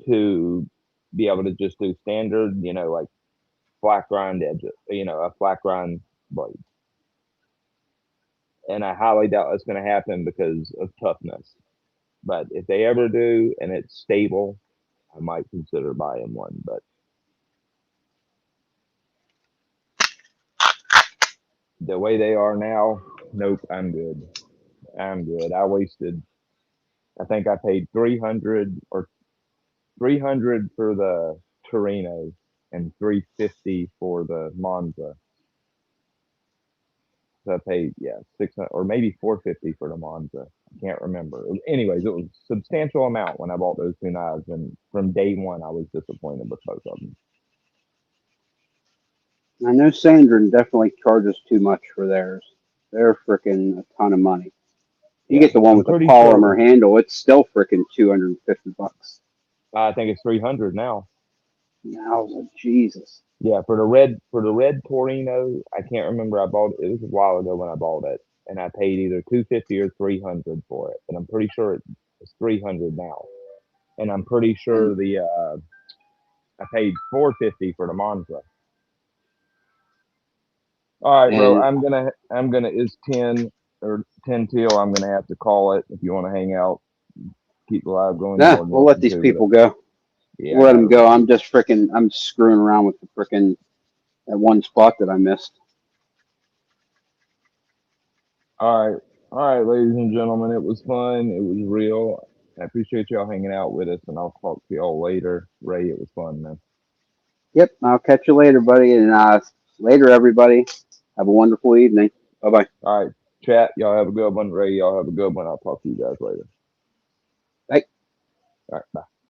to be able to just do standard, like flat grind edges, a flat grind blade. And I highly doubt that's going to happen because of toughness. But if they ever do and it's stable, I might consider buying one. But the way they are now, nope, I'm good. I'm good. I think I paid 300 for the Torino and 350 for the Monza. So I paid, yeah, 600 or maybe 450 for the Monza. I can't remember. Anyways, it was a substantial amount when I bought those two knives, and from day one, I was disappointed with both of them. I know Sandrin definitely charges too much for theirs. They're freaking a ton of money. You Yeah, get the one I'm with the pretty polymer sure. handle, it's still freaking $250. I think it's 300 now. I was like, Jesus. Yeah, for the red Torino, I can't remember. I bought it. It was a while ago when I bought it, and I paid either 250 or 300 for it. But I'm pretty sure it's 300 now. And I'm pretty And sure the I paid 450 for the Monza. All right, bro. and I'm gonna it's 10 or 10 till. I'm gonna have to call it. If you want to hang out, keep the live going. You're nah, more than we'll let welcome these to. But people go. yeah, We'll I let gotta them let go. people. I'm screwing around with the freaking that one spot that I missed. All right, ladies and gentlemen. It was fun. It was real. I appreciate y'all hanging out with us, and I'll talk to y'all later. Ray, it was fun, man. Yep, I'll catch you later, buddy. And later, everybody. Have a wonderful evening. Bye bye. All right, chat. Y'all have a good one. Ray, y'all have a good one. I'll talk to you guys later. Bye. All right, bye.